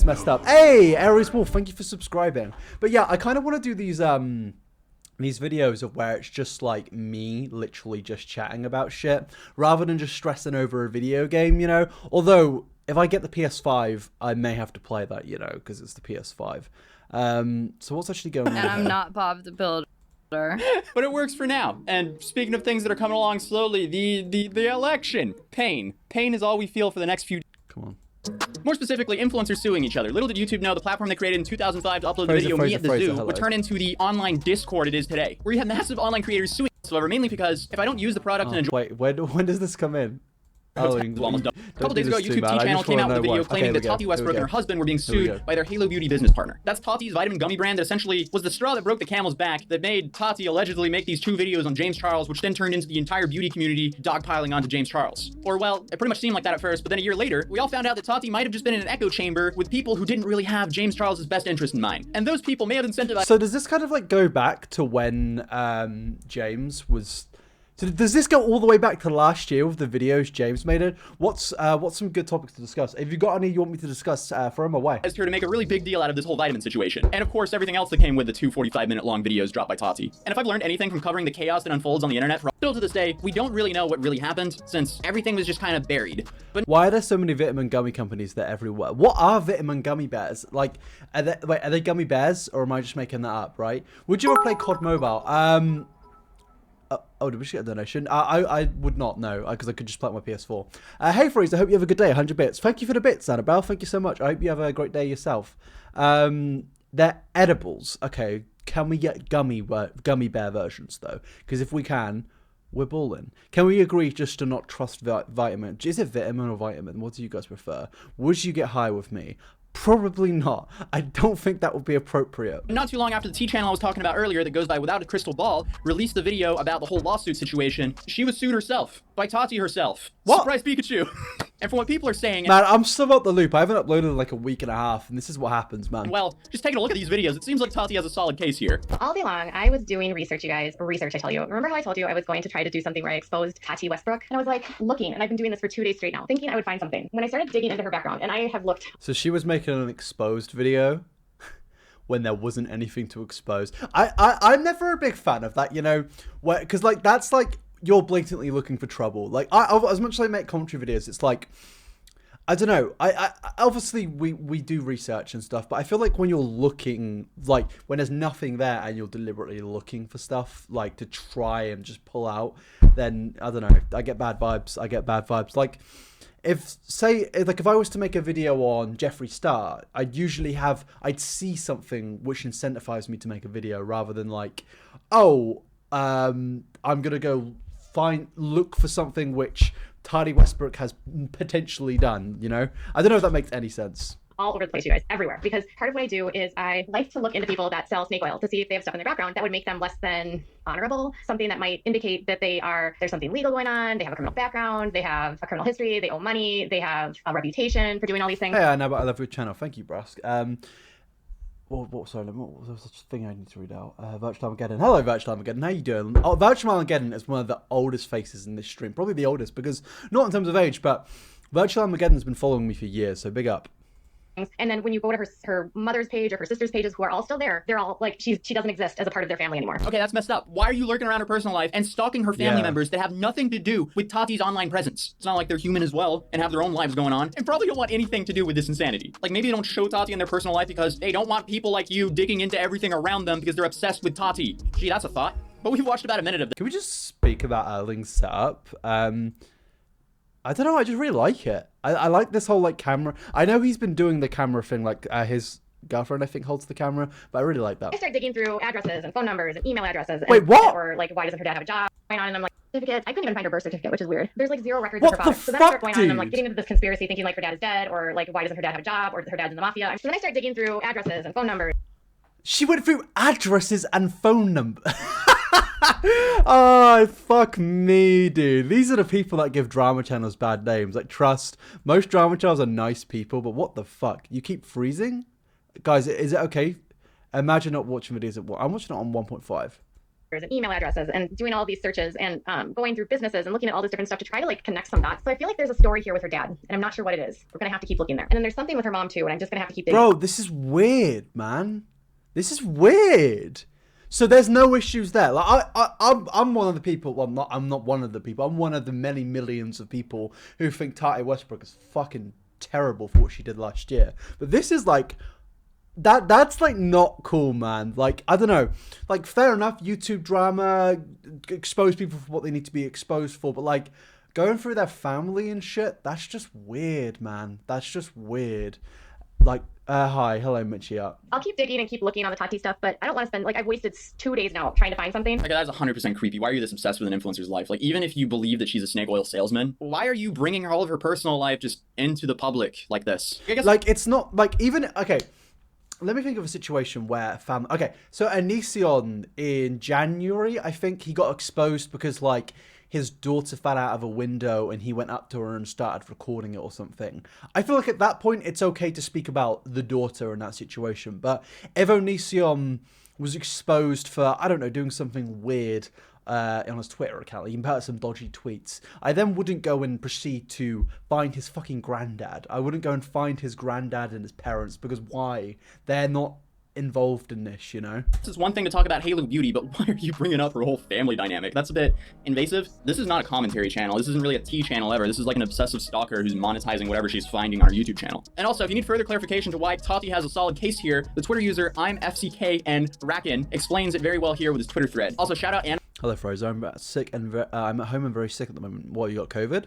messed up. Hey, Aries Wolf, thank you for subscribing. But yeah, I kind of want to do these videos of where it's just like me literally just chatting about shit rather than just stressing over a video game, you know? Although, if I get the PS5, I may have to play that, you know, because it's the PS5. So what's actually going on? And I'm not Bob the Builder. But it works for now. And speaking of things that are coming along slowly, the election. Pain. Pain is all we feel for the next few... Come on. More specifically, influencers suing each other. Little did YouTube know the platform they created in 2005 to upload the video Me at the Zoo would turn into the online Discord it is today, where you have massive online creators suing us, however, mainly because if I don't use the product and enjoy... Wait, when does this come in? Almost done. A couple days ago, YouTube channel came out with a video claiming that Tati Westbrook and her husband were being sued by their Halo Beauty business partner. That's Tati's vitamin gummy brand that essentially was the straw that broke the camel's back that made Tati allegedly make these 2 videos on James Charles, which then turned into the entire beauty community dogpiling onto James Charles. Or, well, it pretty much seemed like that at first, but then a year later, we all found out that Tati might have just been in an echo chamber with people who didn't really have James Charles' best interest in mind. And those people may have incentivized... So does this kind of like go back to when James was... So does this go all the way back to last year with the videos James made it? What's some good topics to discuss? If you got any you want me to discuss, throw them away. As her to make a really big deal out of this whole vitamin situation. And of course, everything else that came with the 2 45-minute long videos dropped by Tati. And if I've learned anything from covering the chaos that unfolds on the internet, still to this day, we don't really know what really happened, since everything was just kind of buried. But why are there so many vitamin gummy companies that everywhere? What are vitamin gummy bears? Like, are they gummy bears, or am I just making that up, right? Would you ever play COD Mobile? Oh, did we get a donation? I would not know, because I could just play on my PS4. Hey, Freeze, I hope you have a good day. 100 bits. Thank you for the bits, Annabelle. Thank you so much. I hope you have a great day yourself. They're edibles. Okay, can we get gummy bear versions, though? Because if we can, we're balling. Can we agree just to not trust vitamin? Is it vitamin or vitamin? What do you guys prefer? Would you get high with me? Probably not. I don't think that would be appropriate. Not too long after the T channel I was talking about earlier that goes by Without a Crystal Ball released the video about the whole lawsuit situation, she was sued herself by Tati herself. What? Surprise Pikachu. And from what people are saying... Man, I'm still out the loop. I haven't uploaded in like a week and a half, and this is what happens, man. Well, just taking a look at these videos, it seems like Tati has a solid case here. All day long, I was doing research, you guys. Research, I tell you. Remember how I told you I was going to try to do something where I exposed Tati Westbrook? And I was like, looking, and I've been doing this for 2 days straight now, thinking I would find something. When I started digging into her background, and I have looked... So she was making an exposed video when there wasn't anything to expose. I'm never a big fan of that, you know, because like that's like you're blatantly looking for trouble. Like as much as I make commentary videos, it's like I don't know. I obviously we do research and stuff, but I feel like when you're looking, like when there's nothing there and you're deliberately looking for stuff like to try and just pull out, then I don't know. I get bad vibes. Like if I was to make a video on Jeffree Star, I'd see something which incentivized me to make a video rather than like, oh, I'm gonna go look for something which Tati Westbrook has potentially done, you know? I don't know if that makes any sense. All over the place, you guys, everywhere. Because part of what I do is I like to look into people that sell snake oil to see if they have stuff in their background that would make them less than honorable, something that might indicate that there's something legal going on, they have a criminal background, they have a criminal history, they owe money, they have a reputation for doing all these things. Hey, I know, but I love your channel. Thank you, Brask. What was the thing I need to read out? Virtual Armageddon. Hello, Virtual Armageddon. How you doing? Oh, Virtual Armageddon is one of the oldest faces in this stream. Probably the oldest, because not in terms of age, but Virtual Armageddon's been following me for years, so big up. And then when you go to her mother's page or her sister's pages, who are all still there, they're all like, she doesn't exist as a part of their family anymore. Okay, that's messed up. Why are you lurking around her personal life and stalking her family members that have nothing to do with Tati's online presence? It's not like they're human as well and have their own lives going on and probably don't want anything to do with this insanity. Like maybe they don't show Tati in their personal life because they don't want people like you digging into everything around them because they're obsessed with Tati. Gee, that's a thought. But we've watched about a minute of this. Can we just speak about Erling's setup? I don't know, I just really like it. I like this whole like camera. I know he's been doing the camera thing, like his girlfriend I think holds the camera, but I really like that. I start digging through addresses and phone numbers and email addresses. Wait, what? Or like, why doesn't her dad have a job going on? And I'm like, certificate. I couldn't even find her birth certificate, which is weird. There's like 0 records of her father. So then I start going on and I'm like getting into this conspiracy thinking like her dad is dead, or like why doesn't her dad have a job, or her dad's in the mafia. So then I start digging through addresses and phone numbers. She went through addresses and phone numbers. Oh, fuck me, dude. These are the people that give drama channels bad names. Like, trust, most drama channels are nice people, but what the fuck? You keep freezing? Guys, is it okay? Imagine not watching videos at what? I'm watching it on 1.5. and email addresses and doing all these searches and going through businesses and looking at all this different stuff to try to like connect some dots. So I feel like there's a story here with her dad, and I'm not sure what it is. We're gonna have to keep looking there. And then there's something with her mom too, and I'm just gonna have to keep digging. Bro, this is weird, man. This is weird. So there's no issues there. Like I'm one of the people. Well, I'm not one of the people. I'm one of the many millions of people who think Tati Westbrook is fucking terrible for what she did last year. But this is like that's like not cool, man. Like, I don't know. Like, fair enough, YouTube drama, expose people for what they need to be exposed for, but like going through their family and shit, that's just weird, man. That's just weird. Like, hi, hello, Mitchie up. I'll keep digging and keep looking on the Tati stuff, but I don't want to spend, like, I've wasted 2 days now trying to find something. Like, that's 100% creepy. Why are you this obsessed with an influencer's life? Like, even if you believe that she's a snake oil salesman, why are you bringing all of her personal life just into the public like this? I guess, like, it's not, like, even, okay, let me think of a situation where family, okay, so Anision in January, I think he got exposed because, like, his daughter fell out of a window and he went up to her and started recording it or something. I feel like at that point, it's okay to speak about the daughter in that situation. But if Onision was exposed for, I don't know, doing something weird on his Twitter account, he put out some dodgy tweets, I then wouldn't go and proceed to find his fucking granddad. I wouldn't go and find his granddad and his parents, because why? They're not involved in this, you know? It's one thing to talk about Halo Beauty, but why are you bringing up her whole family dynamic? That's a bit invasive. This is not a commentary channel. This isn't really a tea channel ever. This is like an obsessive stalker who's monetizing whatever she's finding on her YouTube channel. And also, if you need further clarification to why Tati has a solid case here, the Twitter user I'mFCKN explains it very well here with his Twitter thread. Also, shout out Anna. Hello, Frozo. I'm sick and I'm at home and very sick at the moment. What, you got COVID?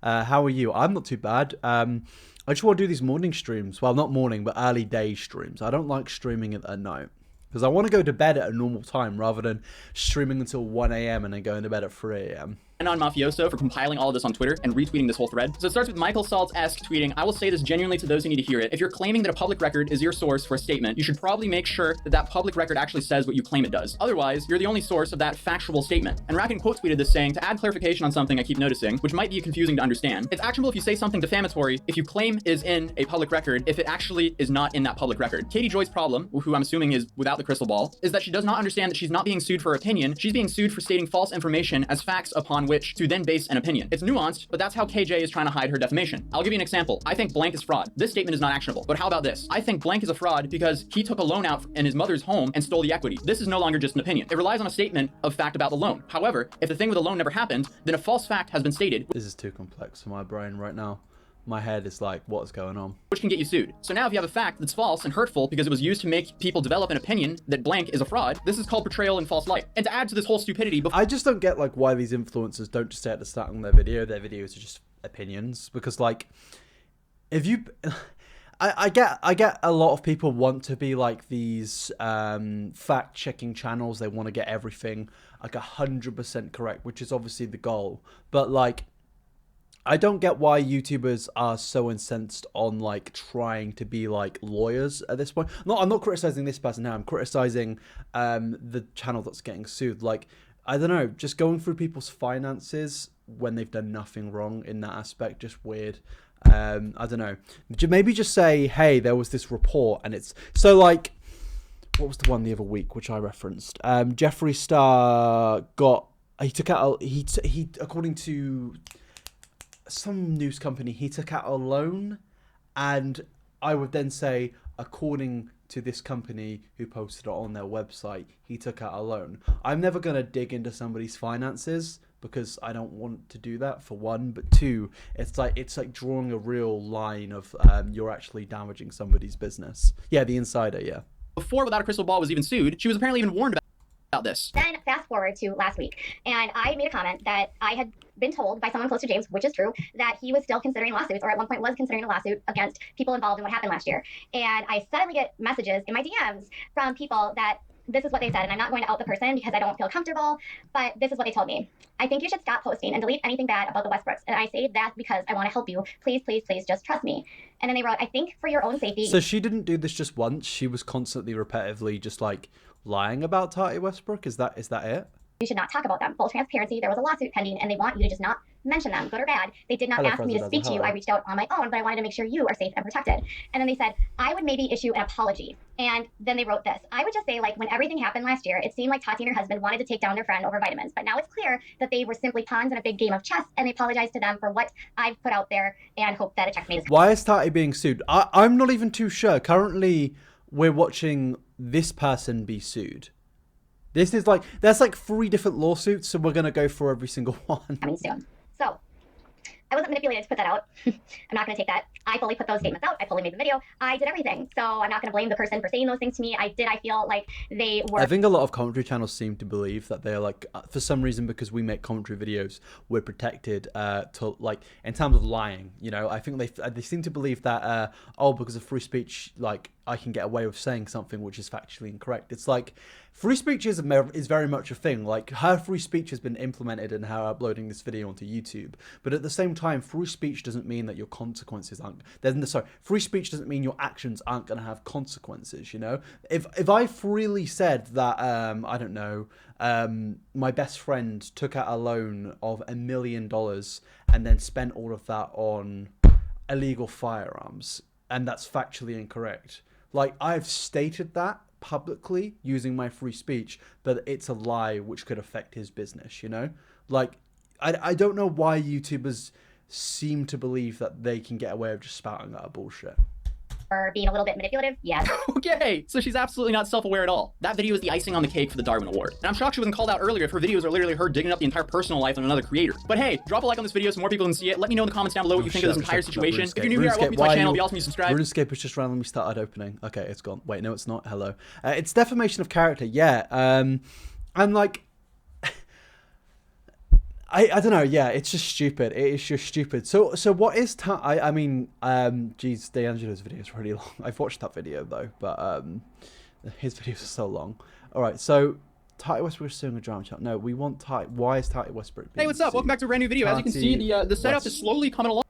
How are you? I'm not too bad. I just want to do these morning streams. Well, not morning, but early day streams. I don't like streaming at night because I want to go to bed at a normal time rather than streaming until 1 a.m. and then going to bed at 3 a.m. And on Mafioso for compiling all of this on Twitter and retweeting this whole thread. So it starts with Michael Saltz-esque tweeting, "I will say this genuinely to those who need to hear it. If you're claiming that a public record is your source for a statement, you should probably make sure that that public record actually says what you claim it does. Otherwise, you're the only source of that factual statement." And Racken quote tweeted this saying, "To add clarification on something I keep noticing, which might be confusing to understand, it's actionable if you say something defamatory if you claim is in a public record if it actually is not in that public record. Katie Joy's problem, who I'm assuming is without the crystal ball, is that she does not understand that she's not being sued for her opinion. She's being sued for stating false information as facts upon which to then base an opinion. It's nuanced, but that's how KJ is trying to hide her defamation. I'll give you an example. I think blank is fraud. This statement is not actionable. But how about this? I think blank is a fraud because he took a loan out in his mother's home and stole the equity. This is no longer just an opinion. It relies on a statement of fact about the loan. However, if the thing with the loan never happened, then a false fact has been stated." This is too complex for my brain right now. My head is like, what's going on? "Which can get you sued. So now if you have a fact that's false and hurtful because it was used to make people develop an opinion that blank is a fraud, this is called portrayal in false light." And to add to this whole stupidity, I just don't get like why these influencers don't just say at the start on their videos are just opinions, because like if you I get a lot of people want to be like these fact-checking channels. They want to get everything like 100% correct, which is obviously the goal. But like, I don't get why YouTubers are so incensed on like trying to be like lawyers at this point. No, I'm not criticizing this person now. I'm criticizing the channel that's getting sued. Like, I don't know, just going through people's finances when they've done nothing wrong in that aspect, just weird. I don't know. Maybe just say, hey, there was this report, and it's so like, what was the one the other week which I referenced? Jeffree Star took out he according to some news company, he took out a loan, and I would then say, according to this company who posted it on their website, he took out a loan. I'm never going to dig into somebody's finances because I don't want to do that, for one, but two, it's like drawing a real line of you're actually damaging somebody's business. Yeah, the insider, yeah. Before Without a Crystal Ball was even sued, she was apparently even warned about this. Then fast forward to last week, and I made a comment that I had been told by someone close to James, which is true, that he was still considering lawsuits, or at one point was considering a lawsuit against people involved in what happened last year. And I suddenly get messages in my DMs from people that this is what they said, and I'm not going to out the person because I don't feel comfortable, but this is what they told me. "I think you should stop posting and delete anything bad about the Westbrooks. And I say that because I want to help you. Please, please, please just trust me." And then they wrote, "I think for your own safety." So she didn't do this just once. She was constantly, repetitively just like lying about Tati Westbrook. Is that it? "You should not talk about them. Full transparency, there was a lawsuit pending, and they want you to just not mention them, good or bad. They did not ask me to speak to you. I reached out on my own, but I wanted to make sure you are safe and protected. And then they said, I would maybe issue an apology. And then they wrote this. I would just say, like, when everything happened last year, it seemed like Tati and her husband wanted to take down their friend over vitamins. But now it's clear that they were simply pawns in a big game of chess, and they apologized to them for what I've put out there and hope that a checkmate is. Why is Tati being sued? I'm not even too sure. Currently, we're watching this person be sued. This is like, there's like 3 different lawsuits, so we're going to go for every single one. Coming soon. So, I wasn't manipulated to put that out. I'm not going to take that. I fully put those statements out. I fully made the video. I did everything. So I'm not going to blame the person for saying those things to me. I feel like they were... I think a lot of commentary channels seem to believe that they're like, for some reason, because we make commentary videos, we're protected to like, in terms of lying, you know. I think they seem to believe that, oh, because of free speech, like, I can get away with saying something which is factually incorrect. It's like, free speech is very much a thing. Like, her free speech has been implemented in her uploading this video onto YouTube. But at the same time, free speech doesn't mean that your consequences aren't... free speech doesn't mean your actions aren't going to have consequences, you know? If I freely said that, I don't know, my best friend took out a loan of $1 million and then spent all of that on illegal firearms, and that's factually incorrect. Like, I've stated that publicly using my free speech, but it's a lie which could affect his business, you know? Like, I don't know why YouTubers seem to believe that they can get away with just spouting out bullshit. Or being a little bit manipulative, yes. Okay, so she's absolutely not self-aware at all. That video is the icing on the cake for the Darwin Award. And I'm shocked she wasn't called out earlier if her videos are literally her digging up the entire personal life of another creator. But hey, drop a like on this video so more people can see it. Let me know in the comments down below what you think of this entire situation. If you're new here, welcome to my channel. Be awesome to subscribe. RuneScape has just randomly started opening. Okay, it's gone. Wait, no, it's not. Hello. It's defamation of character. Yeah. And like, I don't know. Yeah, it's just stupid. It is just stupid. So what is I mean, geez, D'Angelo's video is really long. I've watched that video though, but his videos are so long. All right, so Tati Westbrook is suing a drama channel. No, we want Tati. Why is Tati Westbrook? Hey, what's up? Welcome back to a brand new video. As you can see, the setup is slowly coming along.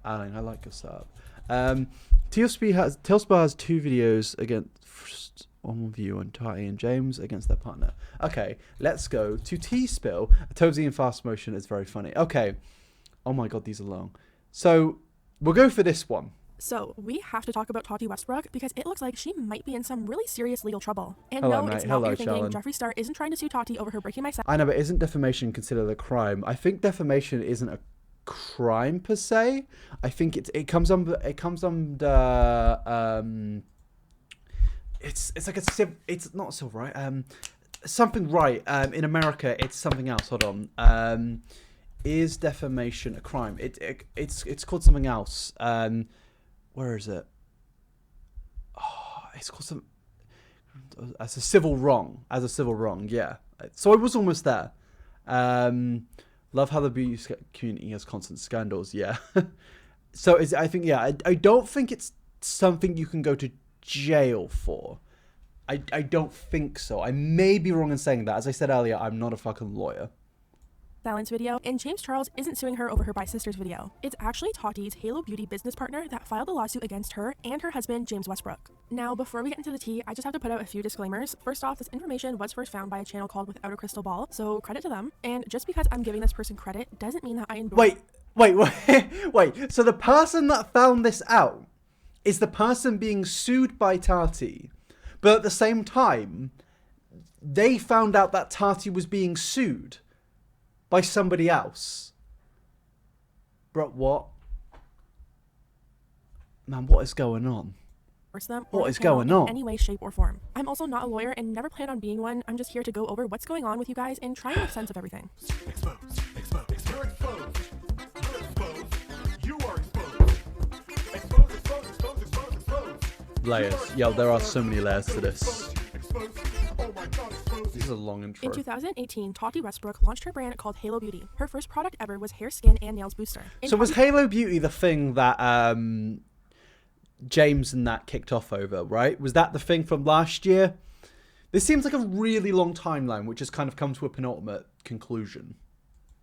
Alan, I like your setup. Tealspa has 2 videos against on view on Tati and James against their partner. Okay, let's go to T-Spill. Tozy in fast motion is very funny. Okay. Oh my god, these are long. So, we'll go for this one. So, we have to talk about Tati Westbrook because it looks like she might be in some really serious legal trouble. And hello, no, mate. it's not what you're thinking. Jeffree Star isn't trying to sue Tati over her breaking my silence. I know, but isn't defamation considered a crime? I think defamation isn't a crime per se. I think it comes under it's like it's not civil right, something right, in America it's something else. Hold on. Is defamation a crime? It's called something else. Where is it? Oh, it's called some as a civil wrong. Yeah. So I was almost there. Love how the beauty community has constant scandals. Yeah. So I think, yeah, I don't think it's something you can go to jail for. I don't think so. I may be wrong in saying that. As I said earlier, I'm not a fucking lawyer. Silence video, and James Charles isn't suing her over her Bi Sisters video. It's actually Tati's Halo Beauty business partner that filed a lawsuit against her and her husband, James Westbrook. Now, before we get into the tea, I just have to put out a few disclaimers. First off, this information was first found by a channel called Without a Crystal Ball, so credit to them. And just because I'm giving this person credit doesn't mean that I endorse— Wait. So the person that found this out is the person being sued by Tati, but at the same time, they found out that Tati was being sued by somebody else. Bro, what? Man, what is going on? Them what is going on? In any way, shape, or form. I'm also not a lawyer and never plan on being one. I'm just here to go over what's going on with you guys and try and make sense of everything. Exposed. You're exposed. You're exposed. You are exposed. Exposed. Layers. Yo, there are so many layers to this. This is a long intro. In 2018, Tati Westbrook launched her brand called Halo Beauty. Her first product ever was hair, skin, and nails booster. So was Halo Beauty the thing that James and that kicked off over, right? Was that the thing from last year? This seems like a really long timeline, which has kind of come to a penultimate conclusion.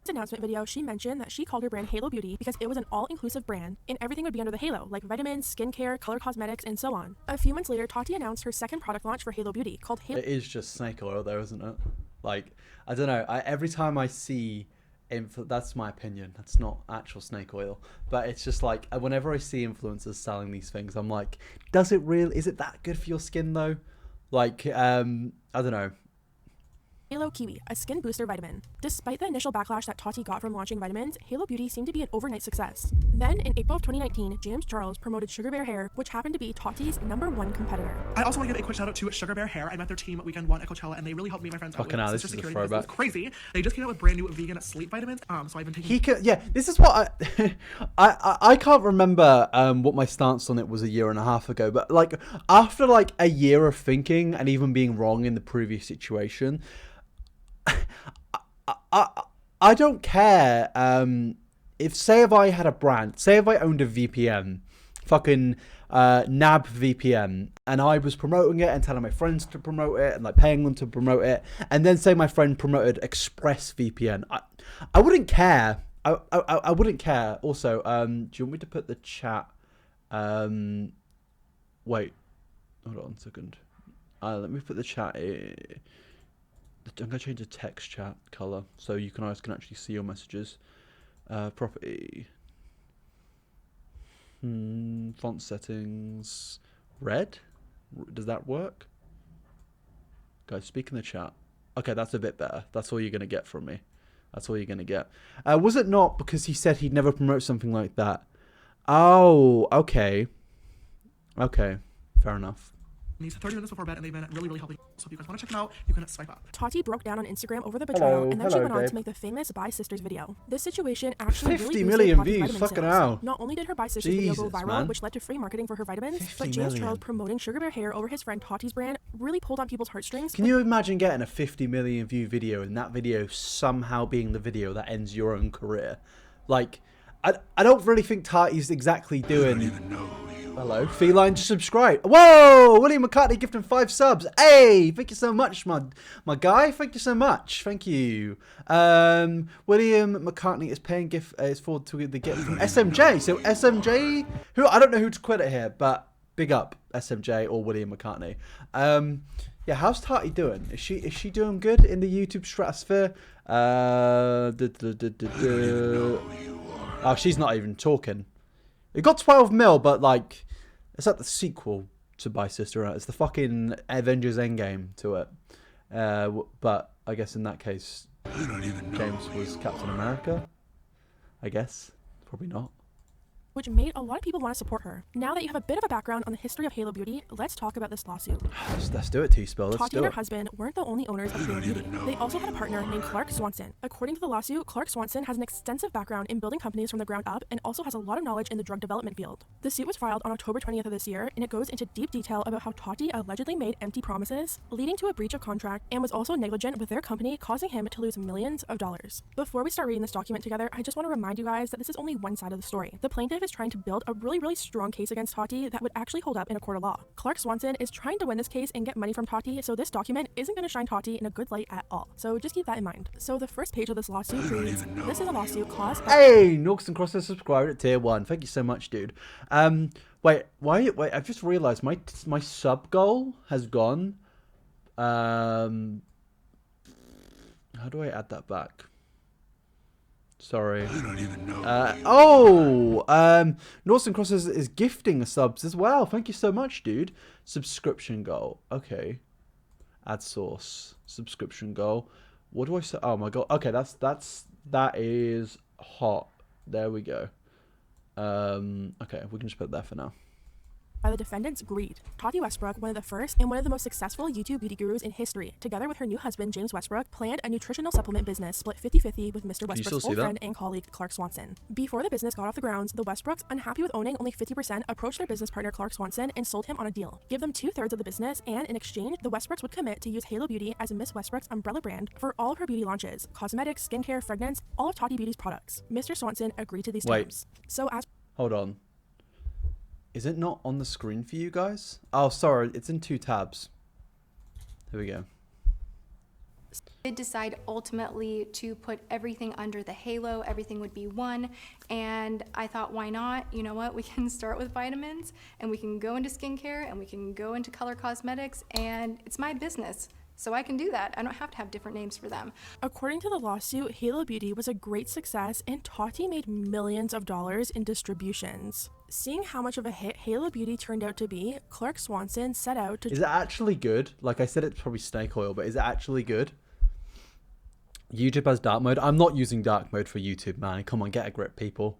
Announcement video, she mentioned that she called her brand Halo Beauty because it was an all-inclusive brand and everything would be under the halo, like vitamins, skincare, color cosmetics, and so on. A few months later, Tati announced her second product launch for Halo Beauty called Halo. It is just snake oil though, isn't it? Like, I don't know. Every time I see that's my opinion. That's not actual snake oil, but it's just like whenever I see influencers selling these things, I'm like, is it that good for your skin though? Like, I don't know. Halo Kiwi, a skin booster vitamin. Despite the initial backlash that Tati got from launching vitamins, Halo Beauty seemed to be an overnight success. Then, in April of 2019, James Charles promoted Sugar Bear Hair, which happened to be Tati's #1 competitor. I also want to give a quick shout out to Sugar Bear Hair. I met their team weekend 1 at Coachella, and they really helped me and my friends out Fucking with hell, this sister is a security. throwback. It's crazy. They just came out with brand new vegan sleep vitamins. So I've been taking. Yeah, this is what I can't remember what my stance on it was a year and a half ago, but like after like a year of thinking and even being wrong in the previous situation, I don't care if I had a brand, say if I owned a VPN, fucking NAB VPN, and I was promoting it and telling my friends to promote it and like paying them to promote it, and then say my friend promoted Express VPN, I wouldn't care. I wouldn't care. Also, do you want me to put the chat? Wait, hold on a second. Let me put the chat. I'm gonna change the text chat color so you guys can actually see your messages. Property. Font settings. Red? Does that work? Guys, speak in the chat. Okay, that's a bit better. That's all you're gonna get from me. That's all you're gonna get. Was it not because he said he'd never promote something like that? Oh, okay. Okay, fair enough. These 30 minutes before bed, and they've been really, really helping. So if you guys want to check them out, you can swipe up. Tati broke down on Instagram over the betrayal, and then she went on to make the famous Bye Sisters video. This situation actually 50 really million boosted Tati's views, vitamin fucking sales. hell. Not only did her Bye Sisters video go Jesus, viral, man. which led to free marketing for her vitamins, 50 but James million. Charles promoting Sugar Bear Hair over his friend Tati's brand really pulled on people's heartstrings. Can you imagine getting a 50 million view video and that video somehow being the video that ends your own career? Like, I don't really think Tati's exactly doing... Hello, Feline to subscribe. Whoa, William McCartney gifting 5 subs. Hey, thank you so much, my guy. Thank you so much. Thank you. William McCartney is paying is forward to the gift from SMJ. So SMJ, who I don't know who to credit here, but big up SMJ or William McCartney. Yeah, how's Tati doing? Is she doing good in the YouTube stratosphere? Oh, she's not even talking. It got 12 mil, but like, it's like the sequel to Bye Sister. Right? It's the fucking Avengers Endgame to it. But I guess in that case, James was Captain America. I guess probably not. Which made a lot of people want to support her. Now that you have a bit of a background on the history of Halo Beauty, let's talk about this lawsuit. Let's do it, T-Spell. Let's Tati do and it. her husband weren't the only owners of Halo Beauty. They also had a partner named Clark Swanson. According to the lawsuit, Clark Swanson has an extensive background in building companies from the ground up and also has a lot of knowledge in the drug development field. The suit was filed on October 20th of this year, and it goes into deep detail about how Tati allegedly made empty promises, leading to a breach of contract, and was also negligent with their company, causing him to lose millions of dollars. Before we start reading this document together, I just want to remind you guys that this is only one side of the story. The plaintiff is trying to build a really strong case against Tati that would actually hold up in a court of law. Clark Swanson is trying to win this case and get money from Tati, so this document isn't going to shine Tati in a good light at all. So just keep that in mind. So the first page of this lawsuit reads, this is a lawsuit caused by... Hey, Nooks and Crosses subscribed at tier 1. Thank you so much, dude. Wait, I've just realized my sub goal has gone. How do I add that back? Sorry. I don't even know. Norton Crosses is gifting subs as well. Thank you so much, dude. Subscription goal. Okay. Add source. Subscription goal. What do I say? Oh my god. Okay, that is hot. There we go. Okay, we can just put that for now. By the defendant's greed. Tati Westbrook, one of the first and one of the most successful YouTube beauty gurus in history, together with her new husband, James Westbrook, planned a nutritional supplement business split 50-50 with Mr. Westbrook's old friend and colleague, Clark Swanson. Before the business got off the grounds, the Westbrooks, unhappy with owning only 50%, approached their business partner, Clark Swanson, and sold him on a deal. Give them 2/3 of the business, and in exchange, the Westbrooks would commit to use Halo Beauty as Miss Westbrook's umbrella brand for all of her beauty launches, cosmetics, skincare, fragrance, all of Tati Beauty's products. Mr. Swanson agreed to these terms. So as... Hold on. Is it not on the screen for you guys? Oh, sorry. It's in 2 tabs. Here we go. Did decide ultimately to put everything under the Halo. Everything would be one. And I thought, why not? You know what? We can start with vitamins and we can go into skincare and we can go into color cosmetics, and it's my business. So I can do that. I don't have to have different names for them. According to the lawsuit, Halo Beauty was a great success and Tati made millions of dollars in distributions. Seeing how much of a hit Halo Beauty turned out to be, Clark Swanson set out to... Is it actually good? Like I said, it's probably snake oil, but is it actually good? YouTube has dark mode. I'm not using dark mode for YouTube, man. Come on, get a grip, people.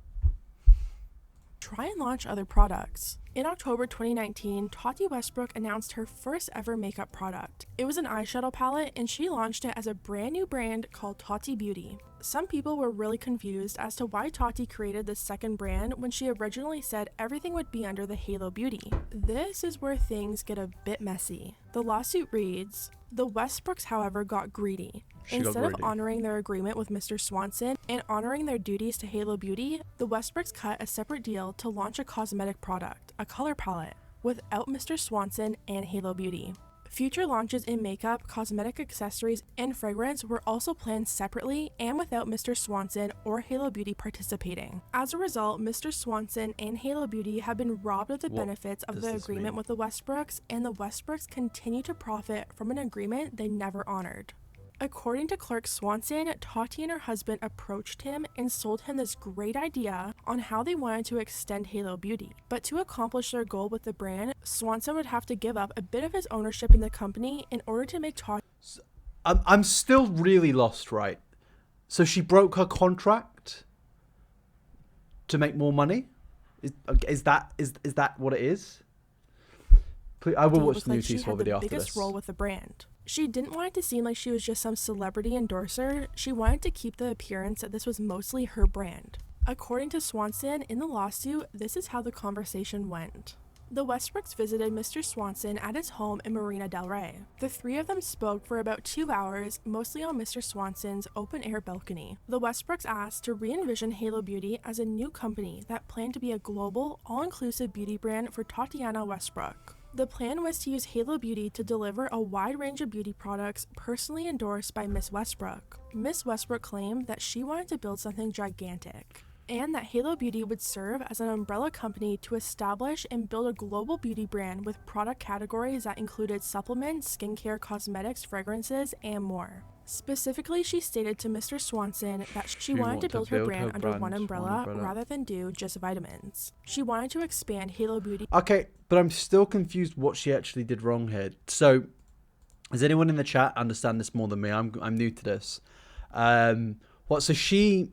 Try and launch other products. In October 2019, Tati Westbrook announced her first ever makeup product. It was an eyeshadow palette and she launched it as a brand new brand called Tati Beauty. Some people were really confused as to why Tati created this second brand when she originally said everything would be under the Halo Beauty. This is where things get a bit messy. The lawsuit reads, the Westbrooks, however, got greedy. Instead of honoring their agreement with Mr. Swanson and honoring their duties to Halo Beauty, the Westbrooks cut a separate deal to launch a cosmetic product, a color palette, without Mr. Swanson and Halo Beauty. Future launches in makeup, cosmetic accessories, and fragrance were also planned separately and without Mr. Swanson or Halo Beauty participating. As a result, Mr. Swanson and Halo Beauty have been robbed of the benefits of the agreement with the Westbrooks, and the Westbrooks continue to profit from an agreement they never honored. According to Clark Swanson, Tati and her husband approached him and sold him this great idea on how they wanted to extend Halo Beauty. But to accomplish their goal with the brand, Swanson would have to give up a bit of his ownership in the company in order to make Tati... I'm still really lost, right? So she broke her contract to make more money? Is that what it is? Please, I will watch the new T-Swell video after this. Biggest role with the brand. She didn't want it to seem like she was just some celebrity endorser. She wanted to keep the appearance that this was mostly her brand. According to Swanson, in the lawsuit, this is how the conversation went. The Westbrooks visited Mr. Swanson at his home in Marina del Rey. The three of them spoke for about 2 hours, mostly on Mr. Swanson's open-air balcony. The Westbrooks asked to re-envision Halo Beauty as a new company that planned to be a global, all-inclusive beauty brand for Tatiana Westbrook. The plan was to use Halo Beauty to deliver a wide range of beauty products personally endorsed by Miss Westbrook. Miss Westbrook claimed that she wanted to build something gigantic, and that Halo Beauty would serve as an umbrella company to establish and build a global beauty brand with product categories that included supplements, skincare, cosmetics, fragrances, and more. Specifically, she stated to Mr. Swanson that she wanted to build her brand under one umbrella rather than do just vitamins. She wanted to expand Halo Beauty. Okay, but I'm still confused what she actually did wrong here. So, does anyone in the chat understand this more than me? I'm new to this. So she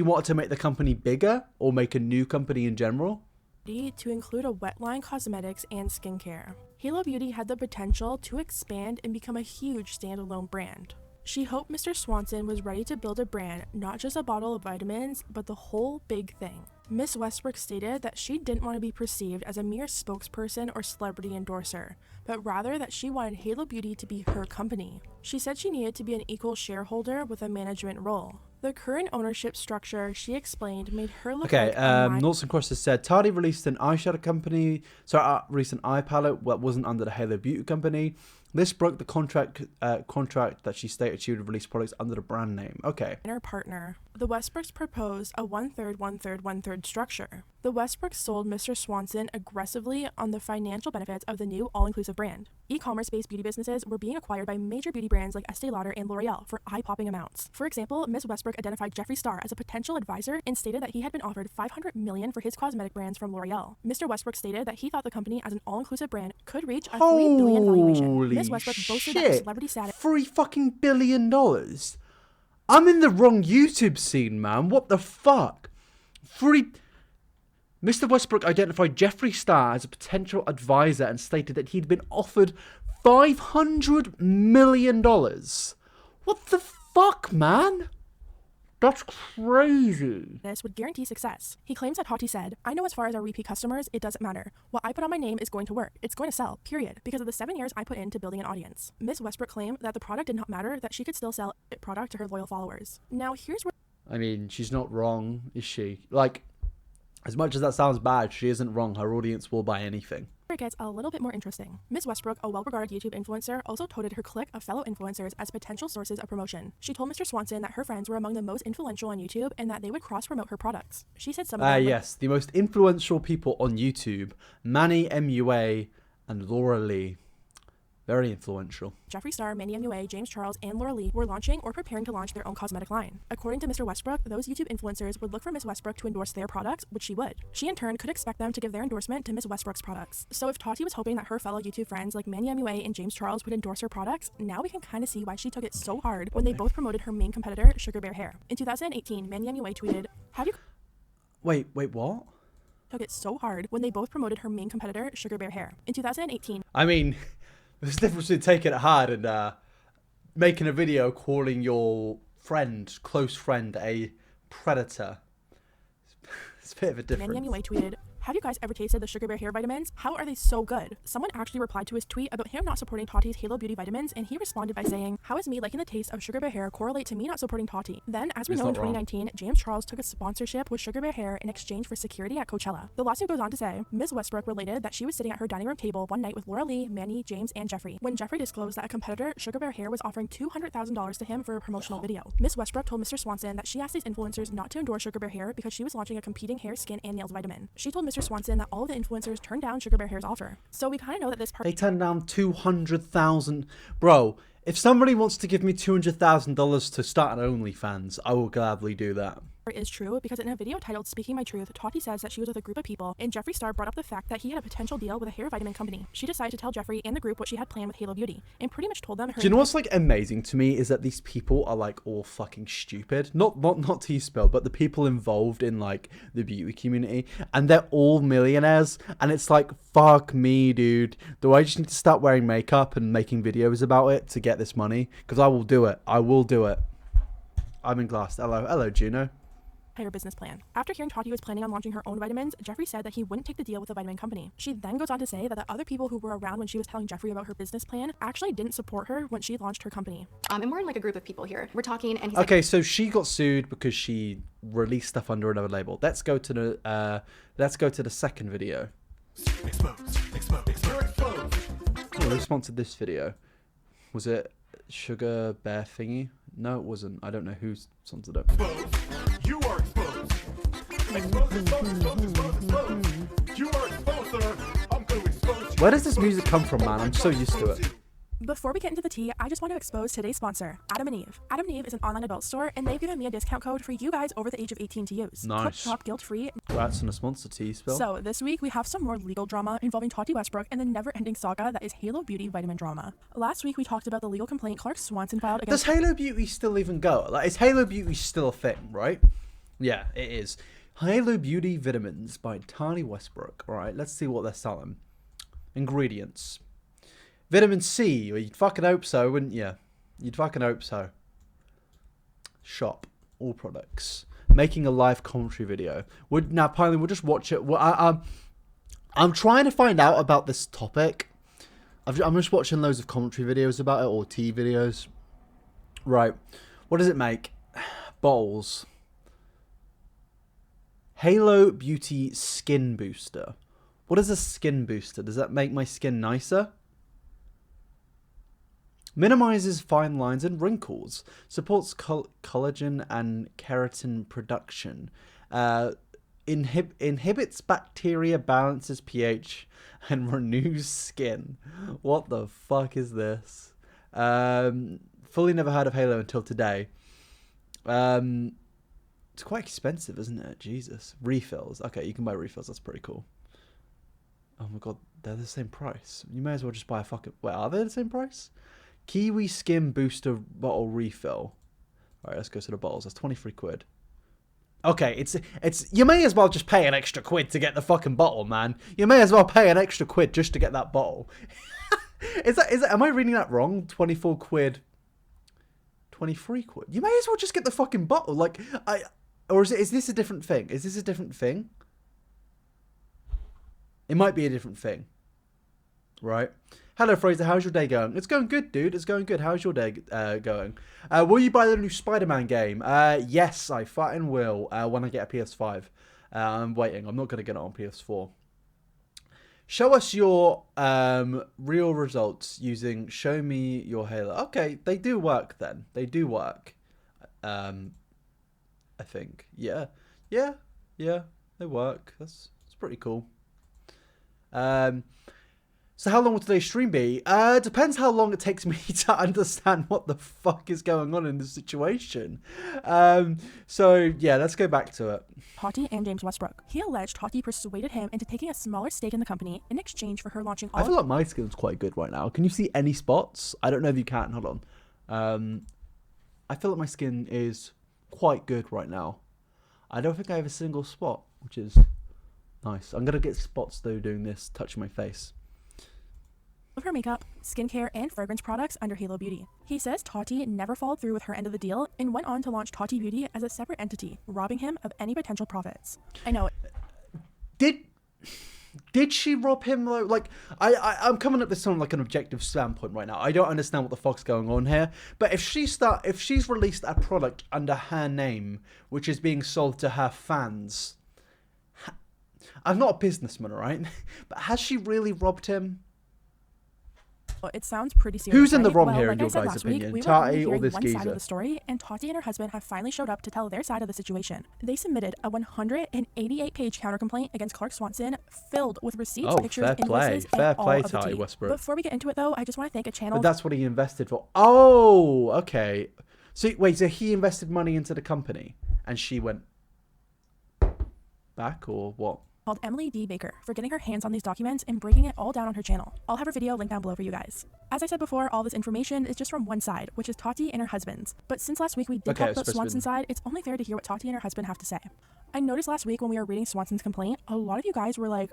wanted to make the company bigger or make a new company in general? To include a wet line cosmetics and skincare. Halo Beauty had the potential to expand and become a huge standalone brand. She hoped Mr. Swanson was ready to build a brand, not just a bottle of vitamins, but the whole big thing. Miss Westbrook stated that she didn't want to be perceived as a mere spokesperson or celebrity endorser, but rather that she wanted Halo Beauty to be her company. She said she needed to be an equal shareholder with a management role. The current ownership structure, she explained, made her look like Noughts and Crosses said, Tati released an eyeshadow company, released an eye palette that wasn't under the Halo Beauty company. This broke the contract that she stated she would release products under the brand name. Okay. And her partner. The Westbrooks proposed a 1/3, 1/3, 1/3 structure. The Westbrooks sold Mr. Swanson aggressively on the financial benefits of the new all-inclusive brand. E-commerce-based beauty businesses were being acquired by major beauty brands like Estee Lauder and L'Oreal for eye-popping amounts. For example, Ms. Westbrook identified Jeffree Star as a potential advisor and stated that he had been offered $500 million for his cosmetic brands from L'Oreal. Mr. Westbrook stated that he thought the company as an all-inclusive brand could reach a $3 billion valuation. Ms. Westbrook boasted that her celebrity status... $3 billion? I'm in the wrong YouTube scene, man. What the fuck? Mr. Westbrook identified Jeffree Star as a potential advisor and stated that he'd been offered $500 million. What the fuck, man? That's crazy. This would guarantee success. He claims that Tati said, I know as far as our repeat customers, it doesn't matter. What I put on my name is going to work. It's going to sell, period, because of the 7 years I put into building an audience. Ms. Westbrook claimed that the product did not matter, that she could still sell a product to her loyal followers. Now, here's where... I mean, she's not wrong, is she? Like, as much as that sounds bad, she isn't wrong. Her audience will buy anything. It gets a little bit more interesting. Ms. Westbrook, a well-regarded YouTube influencer, also touted her clique of fellow influencers as potential sources of promotion. She told Mr. Swanson that her friends were among the most influential on YouTube and that they would cross-promote her products. She said some of them... Yes, the most influential people on YouTube, Manny, MUA, and Laura Lee. Very influential. Jeffree Star, Mandy MUA, James Charles, and Laura Lee were launching or preparing to launch their own cosmetic line. According to Mr. Westbrook, those YouTube influencers would look for Ms. Westbrook to endorse their products, which she would. She in turn could expect them to give their endorsement to Ms. Westbrook's products. So if Tati was hoping that her fellow YouTube friends like Mandy MUA and James Charles would endorse her products, now we can kind of see why she took it so hard when they both promoted her main competitor, Sugar Bear Hair. In 2018, Mandy MUA tweeted, "Have you..." Wait, what? Took it so hard when they both promoted her main competitor, Sugar Bear Hair. In 2018... I mean, there's a difference between taking it hard and making a video calling your friend, close friend, a predator. It's a bit of a difference. Mandy MUA tweeted, "Have you guys ever tasted the Sugar Bear Hair vitamins? How are they so good?" Someone actually replied to his tweet about him not supporting Tati's Halo Beauty vitamins, and he responded by saying, "How is me liking the taste of Sugar Bear Hair correlate to me not supporting Tati?" Then, as we know, in 2019, James Charles took a sponsorship with Sugar Bear Hair in exchange for security at Coachella. The lawsuit goes on to say, Ms. Westbrook related that she was sitting at her dining room table one night with Laura Lee, Manny, James, and Jeffree, when Jeffree disclosed that a competitor, Sugar Bear Hair, was offering $200,000 to him for a promotional video. Ms. Westbrook told Mr. Swanson that she asked these influencers not to endorse Sugar Bear Hair because she was launching a competing hair, skin, and nails vitamin. She told Mr. Swanson that all of the influencers turned down Sugar Bear Hair's offer. So we kind of know that this part— They turned down 200,000. Bro, if somebody wants to give me $200,000 to start an OnlyFans, I will gladly do that. is true because in a video titled "Speaking My Truth," Tati says that she was with a group of people and Jeffree Star brought up the fact that he had a potential deal with a hair vitamin company. She decided to tell Jeffree and the group what she had planned with Halo Beauty and pretty much told them her— Do you know what's like amazing to me is that these people are like all fucking stupid. Not T-Spill, but the people involved in like the beauty community, and they're all millionaires, and it's like, fuck me, dude. Do I just need to start wearing makeup and making videos about it to get this money? Because I will do it. I will do it. I'm in glass. Hello, Juno. Her business plan. After hearing Tati was planning on launching her own vitamins, Jeffree said that he wouldn't take the deal with the vitamin company. She then goes on to say that the other people who were around when she was telling Jeffree about her business plan actually didn't support her when she launched her company. And we're in like a group of people here. We're talking and he's okay, so she got sued because she released stuff under another label. Let's go to the second video. Oh, who sponsored this video? Was it Sugar Bear thingy? No, it wasn't. I don't know who sponsored it. You are exposed. You are exposed, sir. I'm going to expose you. Where does this music come from, man? I'm so used to it. Before we get into the tea, I just want to expose today's sponsor, Adam & Eve. Adam & Eve is an online adult store, and they've given me a discount code for you guys over the age of 18 to use. Nice. Click shop guilt-free. Congrats on a sponsor, T-Spill. So this week we have some more legal drama involving Tati Westbrook and the never-ending saga that is Halo Beauty vitamin drama. Last week we talked about the legal complaint Clark Swanson filed against— Does Halo Beauty still even go? Like, is Halo Beauty still a thing, right? Yeah, it is. Halo Beauty vitamins by Tati Westbrook. All right, let's see what they're selling. Ingredients. Vitamin C. Well, you'd fucking hope so, wouldn't you? You'd fucking hope so. Shop. All products. Making a live commentary video. Now, apparently, we'll just watch it. Well, I'm trying to find out about this topic. I'm just watching loads of commentary videos about it, or tea videos. Right. What does it make? Bowls. Halo Beauty Skin Booster. What is a skin booster? Does that make my skin nicer? Minimizes fine lines and wrinkles. Supports collagen and keratin production. Inhibits bacteria, balances pH, and renews skin. What the fuck is this? Fully never heard of Halo until today. It's quite expensive, isn't it? Jesus. Refills. Okay, you can buy refills. That's pretty cool. Oh my god, they're the same price. You may as well just buy a fucking... Wait, are they the same price? Kiwi Skin Booster Bottle Refill. Alright, let's go to the bottles. That's 23 quid. Okay, it's you may as well just pay an extra quid to get the fucking bottle, man. You may as well pay an extra quid just to get that bottle. Am I reading that wrong? 24 quid. 23 quid. You may as well just get the fucking bottle. Like, is this a different thing? Is this a different thing? It might be a different thing. Right? Hello, Fraser. How's your day going? It's going good, dude. It's going good. How's your day going? Will you buy the new Spider-Man game? Yes, I fucking will when I get a PS5. I'm waiting. I'm not going to get it on PS4. Show us your real results using Show Me Your Halo. Okay, they do work then. They do work. I think. Yeah, they work. That's pretty cool. So how long will today's stream be? Depends how long it takes me to understand what the fuck is going on in this situation. So yeah, let's go back to it. Tati and James Westbrook. He alleged Tati persuaded him into taking a smaller stake in the company in exchange for her launching all. I feel like my skin's quite good right now. Can you see any spots? I don't know if you can. Hold on. I feel like my skin is quite good right now. I don't think I have a single spot, which is nice. I'm gonna get spots though doing this, touching my face. Of her makeup, skincare, and fragrance products under Halo Beauty. He says Tati never followed through with her end of the deal and went on to launch Tati Beauty as a separate entity, robbing him of any potential profits. I know. Did she rob him though? Like, I'm coming at this from like an objective standpoint right now. I don't understand what the fuck's going on here. But if she's released a product under her name, which is being sold to her fans, I'm not a businessman, alright? But has she really robbed him? It sounds pretty serious. Who's in the right? wrong Well, here like in I said your guys' last week, opinion? we were Tati only or hearing this one side geezer? of the story, and Tati and her husband have finally showed up to tell their side of the situation. They submitted a 188-page countercomplaint against Clark Swanson, filled with receipts, pictures, fair play. invoices, Fair and play, all of the Tati tea. Westbrook. Before we get into it, though, I just want to thank a channel. But that's what he invested for. Oh, okay. So wait, so he invested money into the company, and she went back, or what? Called Emily D. Baker for getting her hands on these documents and breaking it all down on her channel. I'll have her video linked down below for you guys. As I said before, all this information is just from one side, which is Tati and her husband's. But since last week we did talk about Swanson's side, it's only fair to hear what Tati and her husband have to say. I noticed last week when we were reading Swanson's complaint, a lot of you guys were like,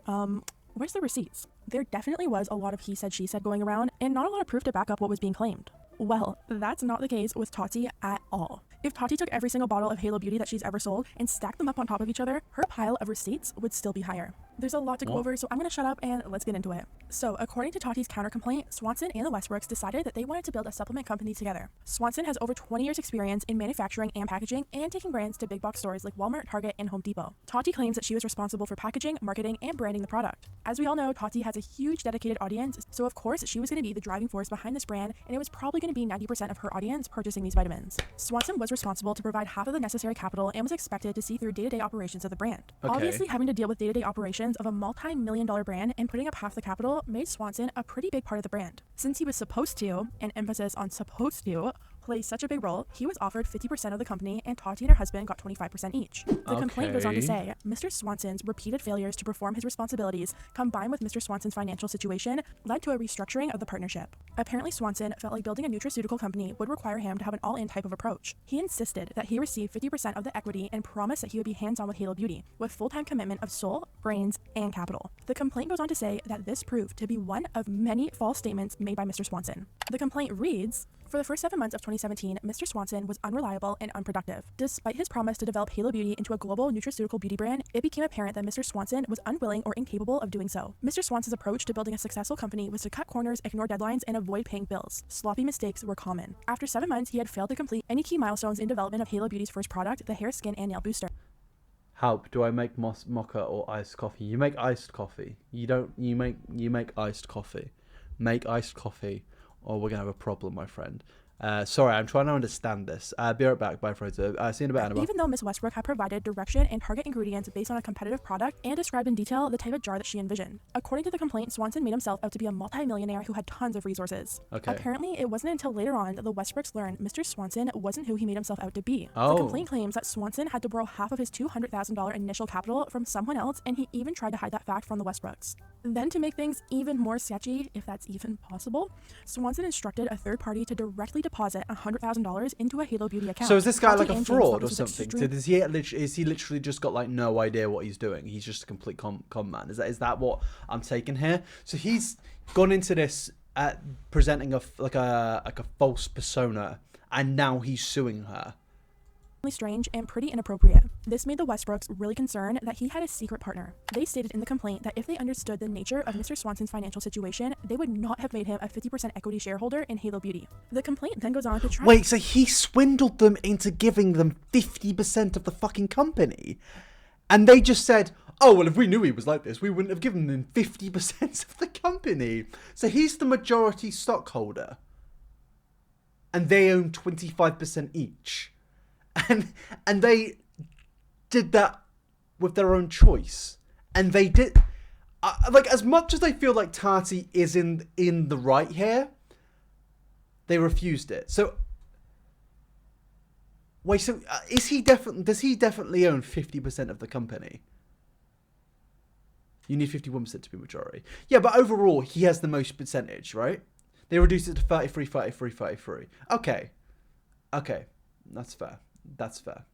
where's the receipts? There definitely was a lot of he said, she said going around, and not a lot of proof to back up what was being claimed. Well, that's not the case with Tati at all. If Tati took every single bottle of Halo Beauty that she's ever sold and stacked them up on top of each other, her pile of receipts would still be higher. There's a lot to go over, so I'm going to shut up and let's get into it. So, according to Tati's counter-complaint, Swanson and the Westbrooks decided that they wanted to build a supplement company together. Swanson has over 20 years experience in manufacturing and packaging and taking brands to big box stores like Walmart, Target, and Home Depot. Tati claims that she was responsible for packaging, marketing, and branding the product. As we all know, Tati has a huge dedicated audience, so of course she was going to be the driving force behind this brand, and it was probably going to be 90% of her audience purchasing these vitamins. Swanson was responsible to provide half of the necessary capital and was expected to see through day-to-day operations of the brand. Okay. Obviously, having to deal with day-to-day operations of a multi-million-dollar brand and putting up half the capital made Swanson a pretty big part of the brand. Since he was supposed to, and emphasis on supposed to, play such a big role, he was offered 50% of the company, and Tati and her husband got 25% each. The complaint goes on to say, Mr. Swanson's repeated failures to perform his responsibilities, combined with Mr. Swanson's financial situation, led to a restructuring of the partnership. Apparently, Swanson felt like building a nutraceutical company would require him to have an all-in type of approach. He insisted that he receive 50% of the equity and promised that he would be hands-on with Halo Beauty, with full-time commitment of soul, brains, and capital. The complaint goes on to say that this proved to be one of many false statements made by Mr. Swanson. The complaint reads, for the first 7 months of 2017, Mr. Swanson was unreliable and unproductive. Despite his promise to develop Halo Beauty into a global nutraceutical beauty brand, it became apparent that Mr. Swanson was unwilling or incapable of doing so. Mr. Swanson's approach to building a successful company was to cut corners, ignore deadlines, and avoid paying bills. Sloppy mistakes were common. After 7 months, he had failed to complete any key milestones in development of Halo Beauty's first product, the hair, skin, and nail booster. Help, do I make mocha or iced coffee? You make iced coffee. You make iced coffee. Make iced coffee or we're gonna have a problem, my friend. Sorry, I'm trying to understand this. Be right back. Bye, Fraser. See you in a bit, iNabber. Even though Ms. Westbrook had provided direction and target ingredients based on a competitive product and described in detail the type of jar that she envisioned. According to the complaint, Swanson made himself out to be a multi-millionaire who had tons of resources. Okay. Apparently, it wasn't until later on that the Westbrooks learned Mr. Swanson wasn't who he made himself out to be. Oh. The complaint claims that Swanson had to borrow half of his $200,000 initial capital from someone else, and he even tried to hide that fact from the Westbrooks. Then, to make things even more sketchy, if that's even possible, Swanson instructed a third party to directly deposit $100,000 into a Halo Beauty account. So is this guy like Tati a and James fraud thought or this was something? extreme- So is he literally just got like no idea what he's doing? He's just a complete con man. Is that what I'm taking here? So he's gone into this presenting a false persona, and now he's suing her. Strange and pretty inappropriate. This made the Westbrooks really concerned that he had a secret partner. They stated in the complaint that if they understood the nature of Mr. Swanson's financial situation, they would not have made him a 50% equity shareholder in Halo Beauty. The complaint then goes on to try— Wait, so he swindled them into giving them 50% of the fucking company? And they just said, oh, well, if we knew he was like this, we wouldn't have given him 50% of the company. So he's the majority stockholder. And they own 25% each. And they did that with their own choice. And they did... like, as much as I feel like Tati is in the right here, they refused it. So wait, so does he definitely own 50% of the company? You need 51% to be majority. Yeah, but overall, he has the most percentage, right? They reduced it to 33, 33, 33. Okay. That's fair.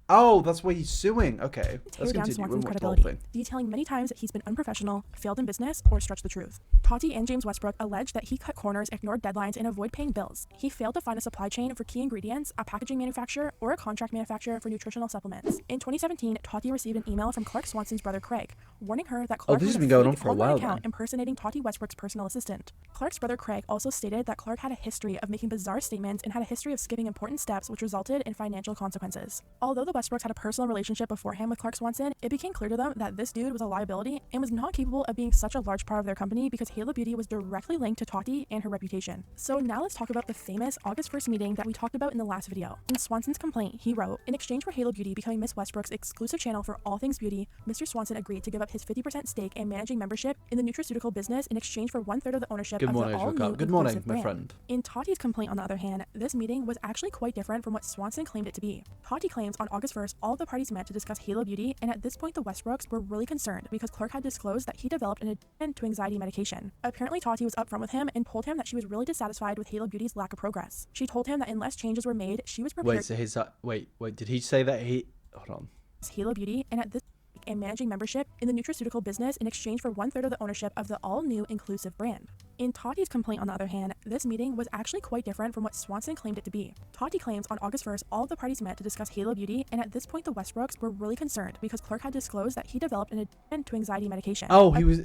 Oh, that's why he's suing. Okay, tear down Swanson's credibility, detailing many times that he's been unprofessional, failed in business, or stretched the truth. Tati and James Westbrook allege that he cut corners, ignored deadlines, and avoided paying bills. He failed to find a supply chain for key ingredients, a packaging manufacturer, or a contract manufacturer for nutritional supplements. In 2017, Tati received an email from Clark Swanson's brother Craig, warning her that Clark has been going on for a while account impersonating Tati Westbrook's personal assistant. Clark's brother Craig also stated that Clark had a history of making bizarre statements and had a history of skipping important steps, which resulted in financial consequences. Although the Westbrooks had a personal relationship beforehand with Clark Swanson, it became clear to them that this dude was a liability and was not capable of being such a large part of their company because Halo Beauty was directly linked to Tati and her reputation. So now let's talk about the famous August 1st meeting that we talked about in the last video. In Swanson's complaint, he wrote, "In exchange for Halo Beauty becoming Miss Westbrook's exclusive channel for all things beauty, Mr. Swanson agreed to give up his 50% stake and managing membership in the nutraceutical business in exchange for 1/3 of the ownership of the all-new Good morning, my brand." friend. In Tati's complaint, on the other hand, this meeting was actually quite different from what Swanson claimed it to be. Tati claims on August 1st, all of the parties met to discuss Halo Beauty, and at this point the Westbrooks were really concerned because Clark had disclosed that he developed an addiction to anxiety medication. Apparently Tati was upfront with him and told him that she was really dissatisfied with Halo Beauty's lack of progress. She told him that unless changes were made, she was prepared. Wait, so his wait, did he say that he? Hold on. Halo Beauty, and at this and managing membership in the nutraceutical business in exchange for 1/3 of the ownership of the all-new inclusive brand. In Tati's complaint, on the other hand, this meeting was actually quite different from what Swanson claimed it to be. Tati claims on August 1st, all of the parties met to discuss Halo Beauty, and at this point the Westbrooks were really concerned because Clark had disclosed that he developed an addiction to anxiety medication. Oh, he was...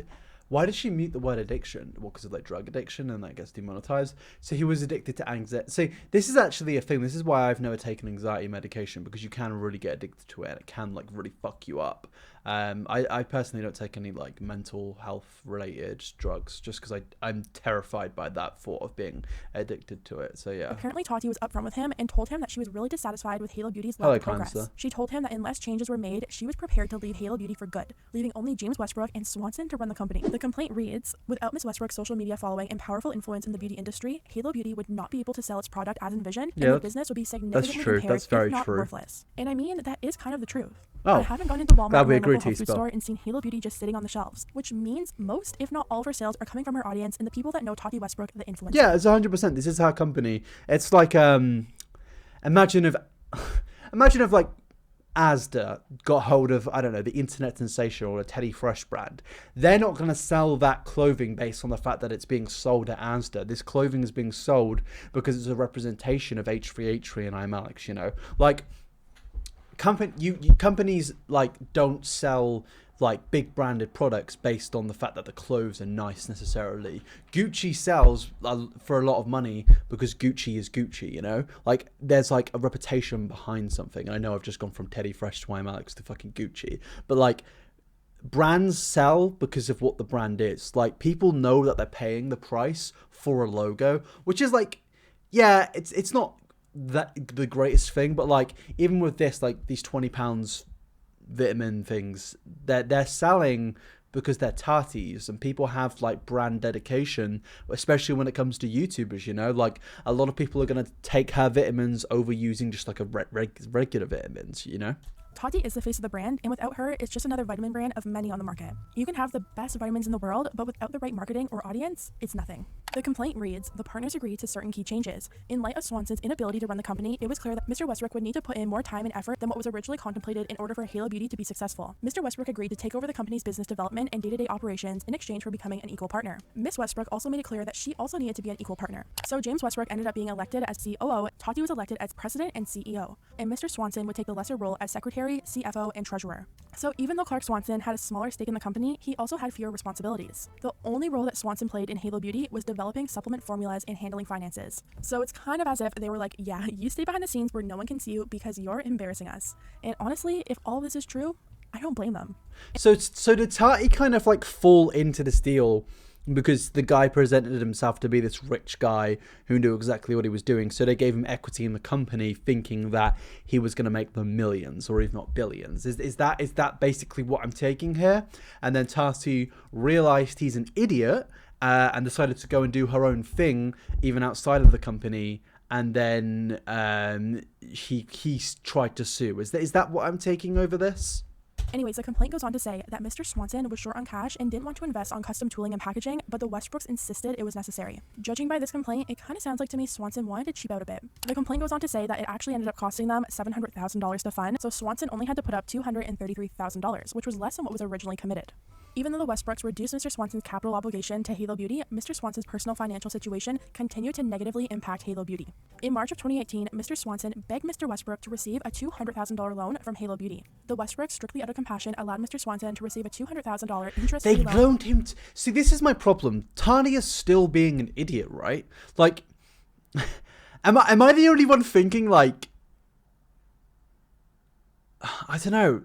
Why did she mute the word addiction? Well, because of like drug addiction and that gets demonetized. So he was addicted to anxiety. See, this is actually a thing. This is why I've never taken anxiety medication, because you can really get addicted to it and it can like really fuck you up. I personally don't take any like mental health related drugs just because I'm terrified by that thought of being addicted to it. So yeah. Apparently Tati was upfront with him and told him that she was really dissatisfied with Halo Beauty's lack of progress. She told him that unless changes were made, she was prepared to leave Halo Beauty for good, leaving only James Westbrook and Swanson to run the company. The complaint reads, "Without Miss Westbrook's social media following and powerful influence in the beauty industry, Halo Beauty would not be able to sell its product as envisioned, and the business would be significantly impaired, if not worthless." And I mean, that is kind of the truth. I haven't gone into Walmart or a local health food store and seen Halo Beauty just sitting on the shelves, which means most, if not all, of her sales are coming from her audience and the people that know Tati Westbrook, the influencer. Yeah, it's 100%. This is her company. It's like imagine if like Asda got hold of, I don't know, the internet sensation or a Teddy Fresh brand. They're not going to sell that clothing based on the fact that it's being sold at Asda. This clothing is being sold because it's a representation of H3H3 and I'm Alex, you know. Like companies like don't sell like big branded products based on the fact that the clothes are nice necessarily. Gucci sells for a lot of money because Gucci is Gucci, you know? Like there's like a reputation behind something. And I know I've just gone from Teddy Fresh to I'm Alex to fucking Gucci, but like brands sell because of what the brand is. Like people know that they're paying the price for a logo, which is like, yeah, it's not that the greatest thing, but like even with this, like these £20 vitamin things, they're selling because they're Tatis, and people have like brand dedication, especially when it comes to YouTubers, you know. Like a lot of people are going to take her vitamins over using just like a regular vitamins, you know. Tati is the face of the brand, and without her, it's just another vitamin brand of many on the market. You can have the best vitamins in the world, but without the right marketing or audience, it's nothing. The complaint reads, "The partners agreed to certain key changes. In light of Swanson's inability to run the company, it was clear that Mr. Westbrook would need to put in more time and effort than what was originally contemplated in order for Halo Beauty to be successful. Mr. Westbrook agreed to take over the company's business development and day-to-day operations in exchange for becoming an equal partner. Miss Westbrook also made it clear that she also needed to be an equal partner. So James Westbrook ended up being elected as COO, Tati was elected as president and CEO, and Mr. Swanson would take the lesser role as secretary, CFO, and treasurer. So even though Clark Swanson had a smaller stake in the company, he also had fewer responsibilities. The only role that Swanson played in Halo Beauty was developing supplement formulas and handling finances. So it's kind of as if they were like, yeah, you stay behind the scenes where no one can see you because you're embarrassing us. And honestly, if all of this is true, I don't blame them." So did Tati kind of like fall into this deal because the guy presented himself to be this rich guy who knew exactly what he was doing. So they gave him equity in the company thinking that he was going to make them millions or if not billions. Is that basically what I'm taking here? And then Tati realized he's an idiot and decided to go and do her own thing even outside of the company. And then he tried to sue. Is that what I'm taking over this? Anyways, the complaint goes on to say that Mr. Swanson was short on cash and didn't want to invest on custom tooling and packaging, but the Westbrooks insisted it was necessary. Judging by this complaint, it kind of sounds like to me Swanson wanted to cheap out a bit. The complaint goes on to say that it actually ended up costing them $700,000 to fund, so Swanson only had to put up $233,000, which was less than what was originally committed. Even though the Westbrooks reduced Mr. Swanson's capital obligation to Halo Beauty, Mr. Swanson's personal financial situation continued to negatively impact Halo Beauty. In March of 2018, Mr. Swanson begged Mr. Westbrook to receive a $200,000 loan from Halo Beauty. The Westbrooks, strictly out of compassion, allowed Mr. Swanson to receive a $200,000 interest-free loan. They loaned him. See, this is my problem. Tania's still being an idiot, right? Like, am I the only one thinking like? I don't know.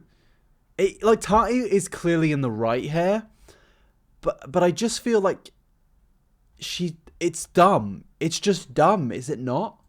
Like Tati is clearly in the right here, but I just feel like it's dumb. It's just dumb, is it not?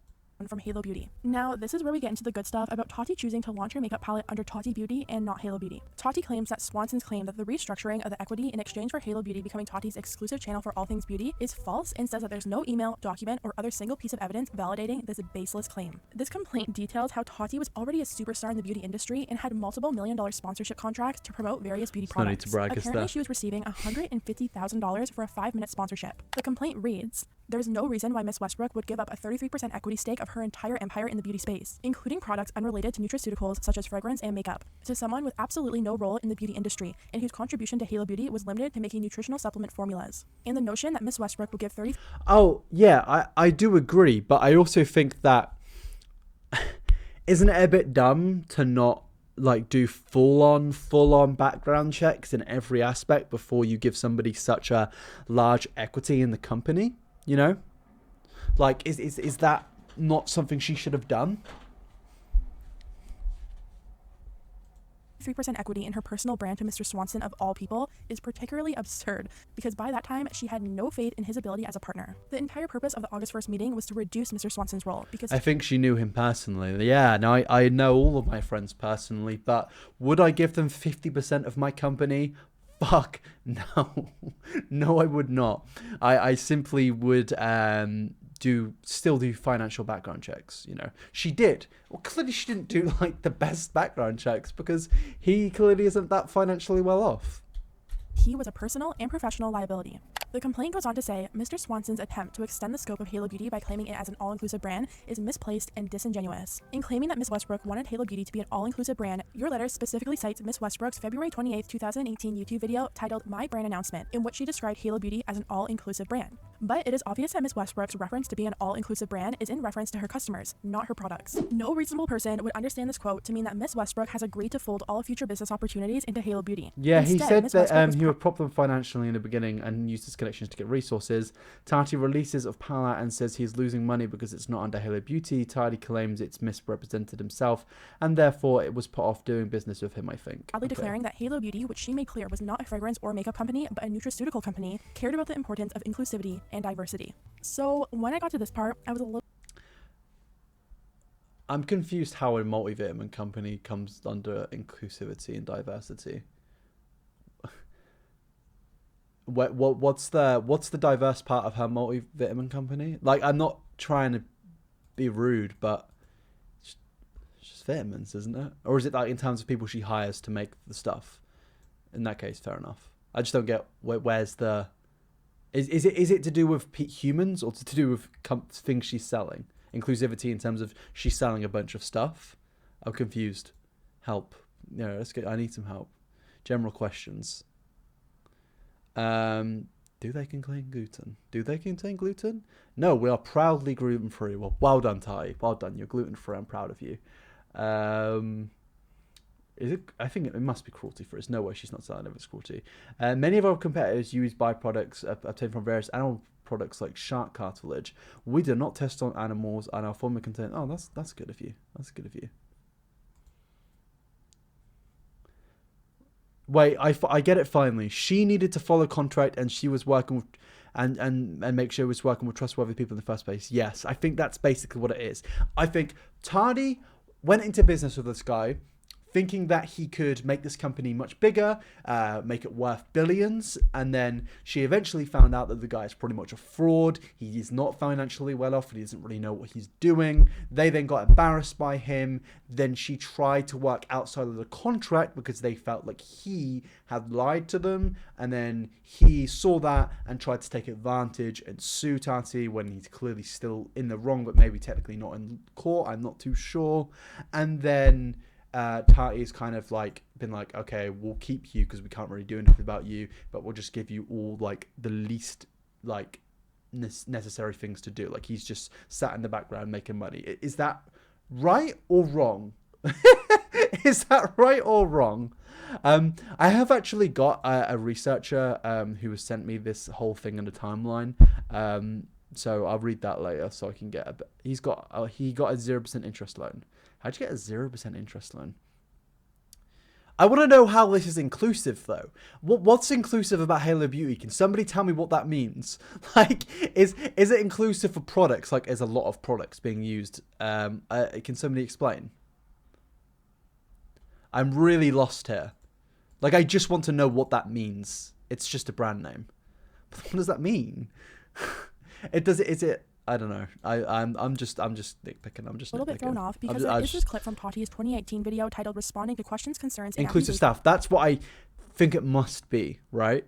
From Halo Beauty. Now, this is where we get into the good stuff about Tati choosing to launch her makeup palette under Tati Beauty and not Halo Beauty. Tati claims that Swanson's claim that the restructuring of the equity in exchange for Halo Beauty becoming Tati's exclusive channel for all things beauty is false and says that there's no email, document, or other single piece of evidence validating this baseless claim. This complaint details how Tati was already a superstar in the beauty industry and had multiple million-dollar sponsorship contracts to promote various beauty products. No need to brag, Apparently, she was receiving $150,000 for a 5-minute sponsorship. The complaint reads, "There's no reason why Miss Westbrook would give up a 33% equity stake of her entire empire in the beauty space, including products unrelated to nutraceuticals such as fragrance and makeup, to someone with absolutely no role in the beauty industry and whose contribution to Halo Beauty was limited to making nutritional supplement formulas." And the notion that Miss Westbrook would give 30... Oh, yeah, I do agree, but I also think that isn't it a bit dumb to not like do full on background checks in every aspect before you give somebody such a large equity in the company? You know, like is that not something she should have done? 3% equity in her personal brand to Mr. Swanson of all people is particularly absurd because by that time she had no faith in his ability as a partner. The entire purpose of the August 1st meeting was to reduce Mr. Swanson's role because I think she knew him personally. Yeah, no, I know all of my friends personally, but would I give them 50% of my company? Fuck no. No, I would not. I simply would still do financial background checks. You know, she did. Well, clearly she didn't do like the best background checks because he clearly isn't that financially well off. He was a personal and professional liability. The complaint goes on to say Mr. Swanson's attempt to extend the scope of Halo Beauty by claiming it as an all-inclusive brand is misplaced and disingenuous. In claiming that Ms. Westbrook wanted Halo Beauty to be an all-inclusive brand, your letter specifically cites Ms. Westbrook's February 28, 2018 YouTube video titled My Brand Announcement, in which she described Halo Beauty as an all-inclusive brand. But it is obvious that Ms. Westbrook's reference to being an all-inclusive brand is in reference to her customers, not her products. No reasonable person would understand this quote to mean that Ms. Westbrook has agreed to fold all future business opportunities into Halo Beauty. Yeah, Instead, he said Ms. that he would prop them financially in the beginning and use his connections to get resources. Tati releases of palette and says he's losing money because it's not under Halo Beauty. Tati claims it's misrepresented himself and therefore it was put off doing business with him, I think. Proudly declaring that Halo Beauty, which she made clear was not a fragrance or makeup company but a nutraceutical company, cared about the importance of inclusivity and diversity. So when I got to this part, I was a little... I'm confused how a multivitamin company comes under inclusivity and diversity. What's the diverse part of her multivitamin company? Like, I'm not trying to be rude, but it's just vitamins, isn't it? Or is it like in terms of people she hires to make the stuff? In that case, fair enough. I just don't get where's the... Is it to do with humans or to do with things she's selling? Inclusivity in terms of she's selling a bunch of stuff? I'm confused. Help. Yeah, let's get. I need some help. General questions. Do they contain gluten? Do they contain gluten? No, we are proudly gluten-free. Well done, Ty. Well done. You're gluten-free. I'm proud of you. Is it? I think it must be cruelty-free. There's no way she's not selling it if it's cruelty. Many of our competitors use byproducts obtained from various animal products like shark cartilage. We do not test on animals, and our formula contains... Oh, that's good of you. That's good of you. Wait, I get it finally. She needed to follow contract and she was working with, and make sure it was working with trustworthy people in the first place. Yes, I think that's basically what it is. I think Tardy went into business with this guy thinking that he could make this company much bigger, make it worth billions, and then she eventually found out that the guy is pretty much a fraud. He is not financially well off, and he doesn't really know what he's doing. They then got embarrassed by him. Then she tried to work outside of the contract because they felt like he had lied to them, and then he saw that and tried to take advantage and sue Tati when he's clearly still in the wrong, but maybe technically not in court. I'm not too sure. And then Tati's kind of like been like, okay, we'll keep you because we can't really do anything about you, but we'll just give you all like the least like necessary things to do. Like he's just sat in the background making money. Is that right or wrong? Is that right or wrong? I have actually got a researcher who has sent me this whole thing in a timeline. So I'll read that later so I can get a bit. He got a 0% interest loan. How'd you get a 0% interest loan? I want to know how this is inclusive, though. What's inclusive about Halo Beauty? Can somebody tell me what that means? Like, is it inclusive for products? Like, there's a lot of products being used. Can somebody explain? I'm really lost here. Like, I just want to know what that means. It's just a brand name. But what does that mean? Is it? I don't know. I'm just nitpicking. I'm just a little bit thrown off because there is this clip from Tati's 2018 video titled "Responding to Questions, Concerns, and Inclusive Staff." That's what I think it must be, right?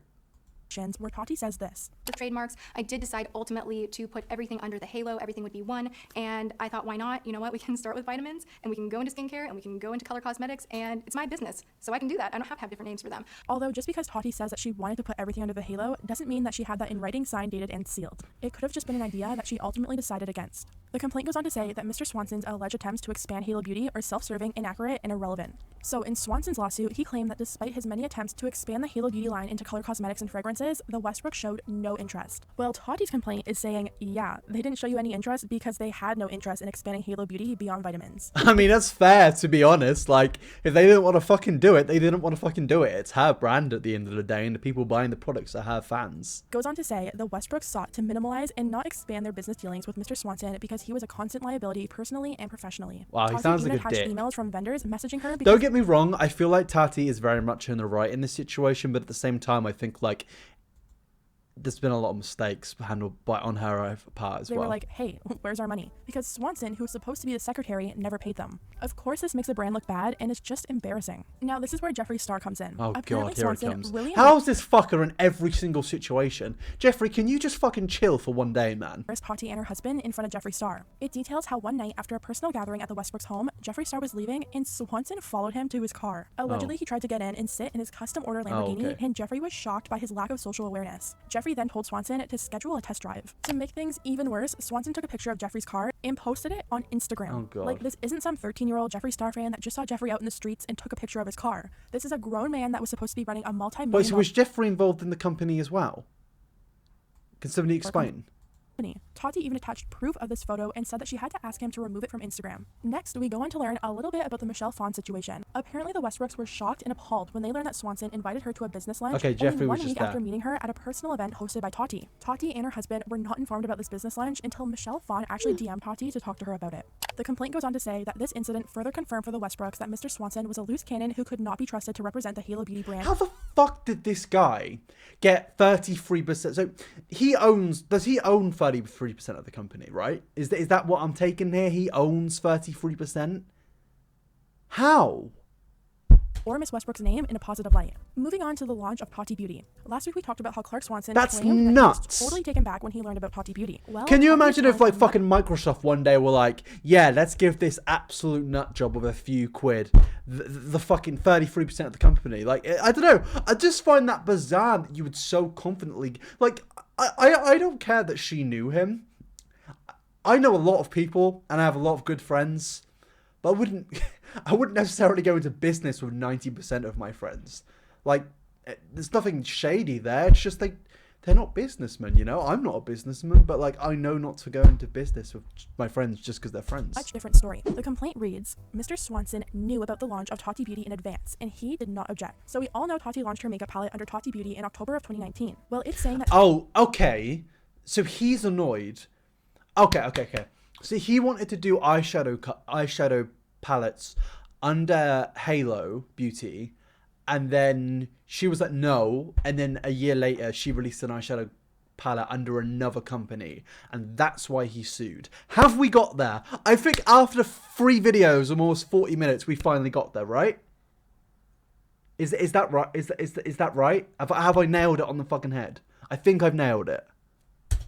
Where Tati says this. The trademarks, I did decide ultimately to put everything under the halo, everything would be one, and I thought, why not? You know what, we can start with vitamins, and we can go into skincare, and we can go into color cosmetics, and it's my business, so I can do that. I don't have to have different names for them. Although just because Tati says that she wanted to put everything under the halo doesn't mean that she had that in writing, signed, dated, and sealed. It could have just been an idea that she ultimately decided against. The complaint goes on to say that Mr. Swanson's alleged attempts to expand Halo Beauty are self-serving, inaccurate, and irrelevant. So in Swanson's lawsuit, he claimed that despite his many attempts to expand the Halo Beauty line into color cosmetics and fragrances, the Westbrook showed no interest. Well, Tati's complaint is saying, yeah, they didn't show you any interest because they had no interest in expanding Halo Beauty beyond vitamins. I mean, that's fair, to be honest. Like, if they didn't want to fucking do it, they didn't want to fucking do it. It's her brand at the end of the day, and the people buying the products are her fans. Goes on to say, the Westbrooks sought to minimalize and not expand their business dealings with Mr. Swanson because he was a constant liability personally and professionally. Wow, he sounds like a dick. Emails from vendors messaging her. Don't get me wrong, I feel like Tati is very much in the right in this situation, but at the same time, I think like there's been a lot of mistakes handled on her part as well. They were like, hey, where's our money? Because Swanson, who was supposed to be the secretary, never paid them. Of course, this makes the brand look bad, and it's just embarrassing. Now, this is where Jeffree Star comes in. Oh, Apparently, God, here Swanson it comes. Really How's this fucker in every single situation? Jeffree, can you just fucking chill for one day, man? Embarrassed Tati and her husband in front of Jeffree Star. It details how one night after a personal gathering at the Westbrooks' home, Jeffree Star was leaving, and Swanson followed him to his car. Allegedly, he tried to get in and sit in his custom-ordered Lamborghini, and Jeffree was shocked by his lack of social awareness. Jeffree then told Swanson to schedule a test drive. To make things even worse, Swanson took a picture of Jeffree's car and posted it on Instagram. Oh, God. Like, this isn't some 13-year-old Jeffree Star fan that just saw Jeffree out in the streets and took a picture of his car. This is a grown man that was supposed to be running a multi-million... Wait, so was Jeffree involved in the company as well? Can somebody explain? Tati even attached proof of this photo and said that she had to ask him to remove it from Instagram. Next, we go on to learn a little bit about the Michelle Phan situation. Apparently, the Westbrooks were shocked and appalled when they learned that Swanson invited her to a business lunch only 1 week after meeting her at a personal event hosted by Tati. Tati and her husband were not informed about this business lunch until Michelle Phan actually DM'd Tati to talk to her about it. The complaint goes on to say that this incident further confirmed for the Westbrooks that Mr. Swanson was a loose cannon who could not be trusted to represent the Halo Beauty brand. How the fuck did this guy get 33%? So does he own 33% of the company, right? Is that what I'm taking here? He owns 33%? How? Or Miss Westbrook's name in a positive light. Moving on to the launch of Tati Beauty. Last week we talked about how Clark Swanson That's claimed nuts. that he was totally taken back when he learned about Tati Beauty. Well, can you imagine if like fucking Microsoft one day were like, yeah, let's give this absolute nut job with a few quid the fucking 33% of the company? Like, I don't know. I just find that bizarre that you would so confidently like. I don't care that she knew him. I know a lot of people and I have a lot of good friends, but I wouldn't necessarily go into business with 90% of my friends. Like, there's nothing shady there. It's just they're not businessmen, you know? I'm not a businessman, but like I know not to go into business with my friends just because they're friends. Much different story. The complaint reads, Mr. Swanson knew about the launch of Tati Beauty in advance, and he did not object. So we all know Tati launched her makeup palette under Tati Beauty in October of 2019. Well, it's saying that... Oh, okay. So he's annoyed. Okay. So he wanted to do eyeshadow palettes under Halo Beauty, and then she was like, no. And then a year later, she released an eyeshadow palette under another company, and that's why he sued. Have we got there? I think after 3 videos of almost 40 minutes, we finally got there, right? Is that right? Is that right? Have I nailed it on the fucking head? I think I've nailed it.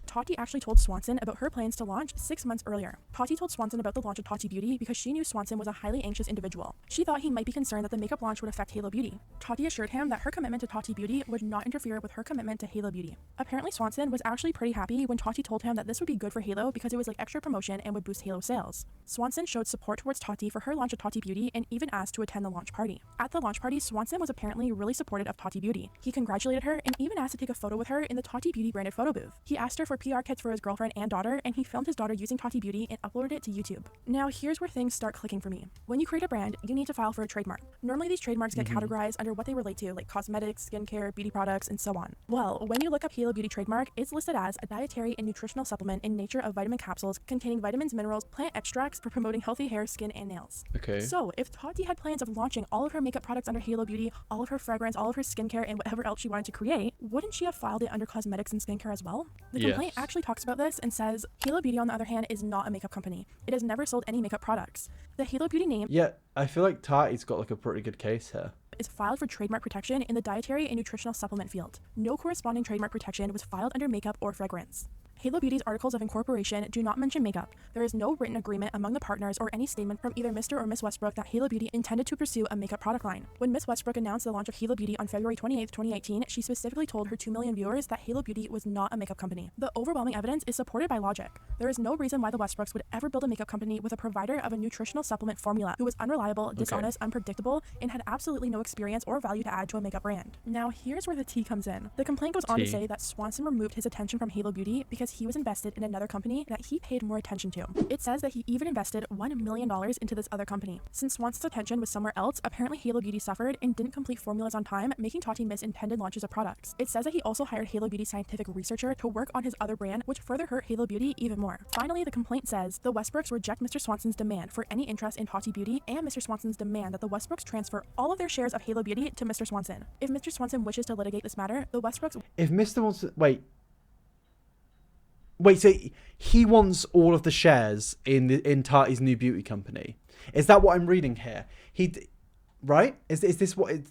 Tati actually told Swanson about her plans to launch 6 months earlier. Tati told Swanson about the launch of Tati Beauty because she knew Swanson was a highly anxious individual. She thought he might be concerned that the makeup launch would affect Halo Beauty. Tati assured him that her commitment to Tati Beauty would not interfere with her commitment to Halo Beauty. Apparently Swanson was actually pretty happy when Tati told him that this would be good for Halo because it was like extra promotion and would boost Halo sales. Swanson showed support towards Tati for her launch of Tati Beauty and even asked to attend the launch party. At the launch party, Swanson was apparently really supportive of Tati Beauty. He congratulated her and even asked to take a photo with her in the Tati Beauty branded photo booth. He asked her for PR kits for his girlfriend and daughter, and he filmed his daughter using Tati Beauty and uploaded it to YouTube. Now here's where things start clicking for me. When you create a brand, you need to file for a trademark. Normally these trademarks get categorized under what they relate to, like cosmetics, skincare, beauty products, and so on. Well, when you look up Halo Beauty trademark, it's listed as a dietary and nutritional supplement in nature of vitamin capsules containing vitamins, minerals, plant extracts for promoting healthy hair, skin, and nails. Okay. So if Tati had plans of launching all of her makeup products under Halo Beauty, all of her fragrance, all of her skincare, and whatever else she wanted to create, wouldn't she have filed it under cosmetics and skincare as well? The complaint actually talks about this and says, Halo Beauty, on the other hand, is not a makeup company. It has never sold any makeup products. The Halo Beauty name... Yeah, I feel like Tati's got like a pretty good case here. ...is filed for trademark protection in the dietary and nutritional supplement field. No corresponding trademark protection was filed under makeup or fragrance. Halo Beauty's articles of incorporation do not mention makeup. There is no written agreement among the partners or any statement from either Mr. or Miss Westbrook that Halo Beauty intended to pursue a makeup product line. When Miss Westbrook announced the launch of Halo Beauty on February 28, 2018, she specifically told her 2 million viewers that Halo Beauty was not a makeup company. The overwhelming evidence is supported by logic. There is no reason why the Westbrooks would ever build a makeup company with a provider of a nutritional supplement formula who was unreliable, dishonest, unpredictable, and had absolutely no experience or value to add to a makeup brand. Now here's where the tea comes in. The complaint goes on to say that Swanson removed his attention from Halo Beauty because he was invested in another company that he paid more attention to. It says that he even invested $1 million into this other company. Since Swanson's attention was somewhere else, apparently Halo Beauty suffered and didn't complete formulas on time, making Tati miss intended launches of products. It says that he also hired Halo Beauty scientific researcher to work on his other brand, which further hurt Halo Beauty even more. Finally, the complaint says the Westbrooks reject Mr. Swanson's demand for any interest in Tati Beauty and Mr. Swanson's demand that the Westbrooks transfer all of their shares of Halo Beauty to Mr. Swanson. If Mr. Swanson wishes to litigate this matter, the Westbrooks... If Mr. Swanson... Wait, so he wants all of the shares in Tati's new beauty company. Is that what I'm reading here? Right? Is this what it's...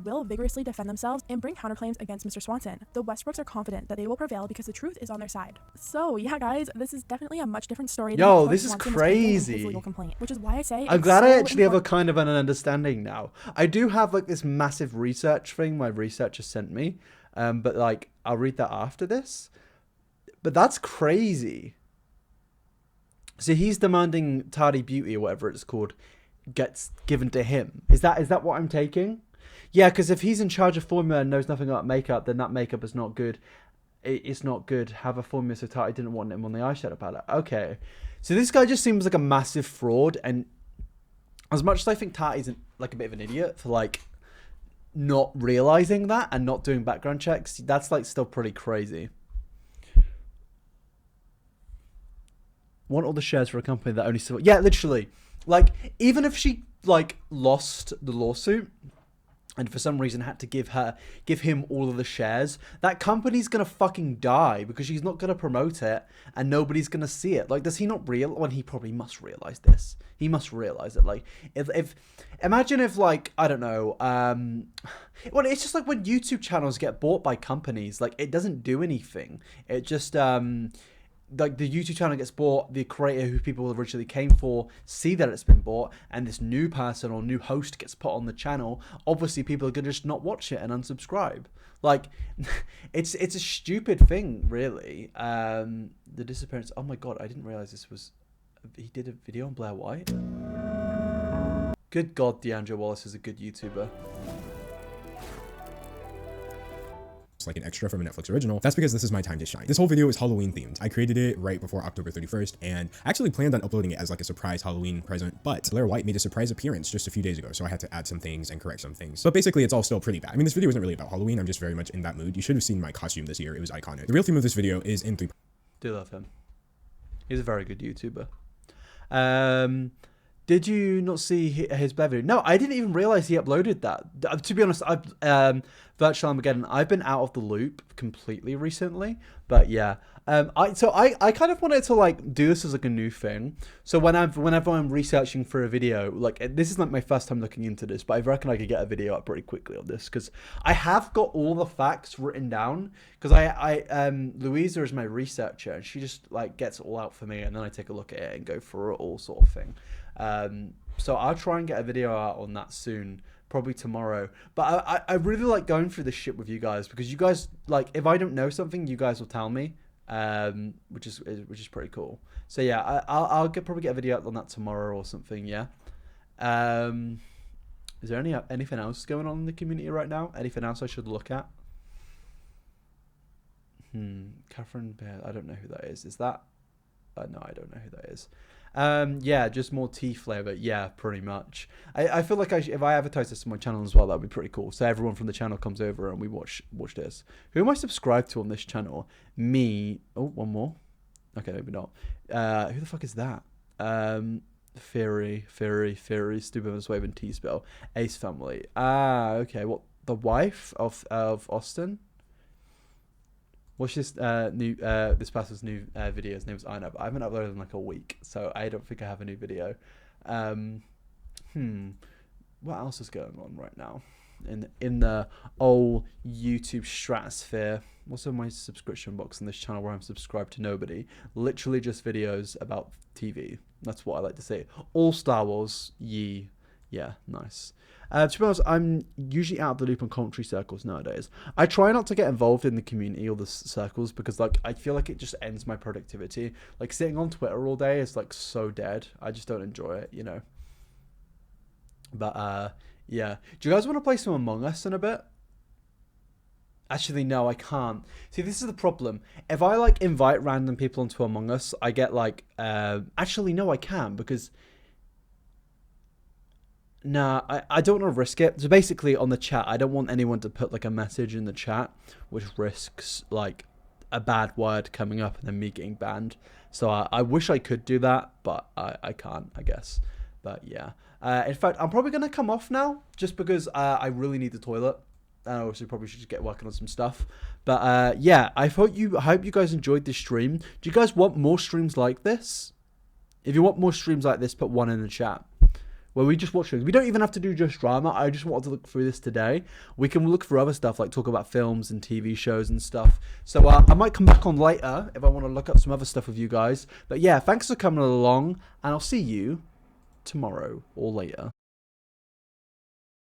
will vigorously defend themselves and bring counterclaims against Mr. Swanson. The Westbrooks are confident that they will prevail because the truth is on their side. So yeah, guys, this is definitely a much different story than Yo, this is Swanson crazy. His legal complaint, which is why I say I'm glad I actually have a kind of an understanding now. I do have like this massive research thing my researcher sent me, but like I'll read that after this. But that's crazy. So he's demanding Tati Beauty or whatever it's called gets given to him. Is that what I'm taking? Yeah, because if he's in charge of formula and knows nothing about makeup, then that makeup is not good. It's not good. Have a formula, so Tati didn't want him on the eyeshadow palette. Okay. So this guy just seems like a massive fraud, and as much as I think Tati's like a bit of an idiot for like not realizing that and not doing background checks, that's like still pretty crazy. Want all the shares for a company that only still... Yeah, literally. Like, even if she, like, lost the lawsuit and for some reason had to give him all of the shares, that company's gonna fucking die because she's not gonna promote it and nobody's gonna see it. Like, does he not realize... Well, he probably must realize this. He must realize it. Like, if imagine if, like, I don't know, well, it's just like when YouTube channels get bought by companies, like, it doesn't do anything. It just, like the YouTube channel gets bought, the creator who people originally came for see that it's been bought, and this new person or new host gets put on the channel. Obviously, people are gonna just not watch it and unsubscribe. Like, it's a stupid thing, really. The disappearance. Oh my god, I didn't realize this was. He did a video on Blair White. Good god, DeAndre Wallace is a good YouTuber. like an extra from a Netflix original. That's because this is my time to shine. This whole video is Halloween themed. I created it right before October 31st and I actually planned on uploading it as like a surprise Halloween present, but Blair White made a surprise appearance just a few days ago, so I had to add some things and correct some things. But basically it's all still pretty bad. I mean, this video isn't really about Halloween. I'm just very much in that mood. You should have seen my costume this year. It was iconic. The real theme of this video is in 3. Do love him. He's a very good YouTuber. Did you not see his Blair video? No, I didn't even realize he uploaded that. To be honest, Virtual Armageddon, I've been out of the loop completely recently. But yeah, I kind of wanted to like do this as like a new thing. So whenever I'm researching for a video, like this is like my first time looking into this, but I reckon I could get a video up pretty quickly on this because I have got all the facts written down. Because Louisa is my researcher and she just like gets it all out for me, and then I take a look at it and go through it all sort of thing. So I'll try and get a video out on that soon, probably tomorrow. But I really like going through this shit with you guys because you guys, like, if I don't know something, you guys will tell me, which is pretty cool. So yeah, I'll probably get a video out on that tomorrow or something. Yeah. Is there anything else going on in the community right now? Anything else I should look at? Catherine Bear. I don't know who that is. Is that? No, I don't know who that is. Yeah, just more tea flavor. Yeah, pretty much. I feel like if I advertise this on my channel as well, that'd be pretty cool. So everyone from the channel comes over and we watch this. Who am I subscribed to on this channel? Me. Oh, one more. Okay, maybe not. Who the fuck is that? Theory, Stupid Wave and T-Spell. Ace Family. Okay. What, the wife of Austin? Watch this this person's new video. His name's iNabber. I haven't uploaded in like a week, so I don't think I have a new video. What else is going on right now in the old YouTube stratosphere? What's in my subscription box in this channel where I'm subscribed to nobody? Literally just videos about TV. That's what I like to say. All Star Wars. Yeah, nice. To be honest, I'm usually out of the loop on commentary circles nowadays. I try not to get involved in the community or the circles because, like, I feel like it just ends my productivity. Like, sitting on Twitter all day is, like, so dead. I just don't enjoy it, you know. But, yeah. Do you guys want to play some Among Us in a bit? Actually, no, I can't. See, this is the problem. If I, like, invite random people into Among Us, I get, like... Actually, no, I can because... Nah, I don't want to risk it. So basically on the chat, I don't want anyone to put like a message in the chat which risks like a bad word coming up and then me getting banned. So I wish I could do that, but I can't, I guess. But yeah. In fact, I'm probably going to come off now just because I really need the toilet. And I also probably should just get working on some stuff. But yeah, I hope you guys enjoyed this stream. Do you guys want more streams like this? If you want more streams like this, put one in the chat. Where we just watch things. We don't even have to do just drama. I just wanted to look through this today. We can look for other stuff, like talk about films and TV shows and stuff. So I might come back on later if I want to look up some other stuff with you guys. But yeah, thanks for coming along, and I'll see you tomorrow or later.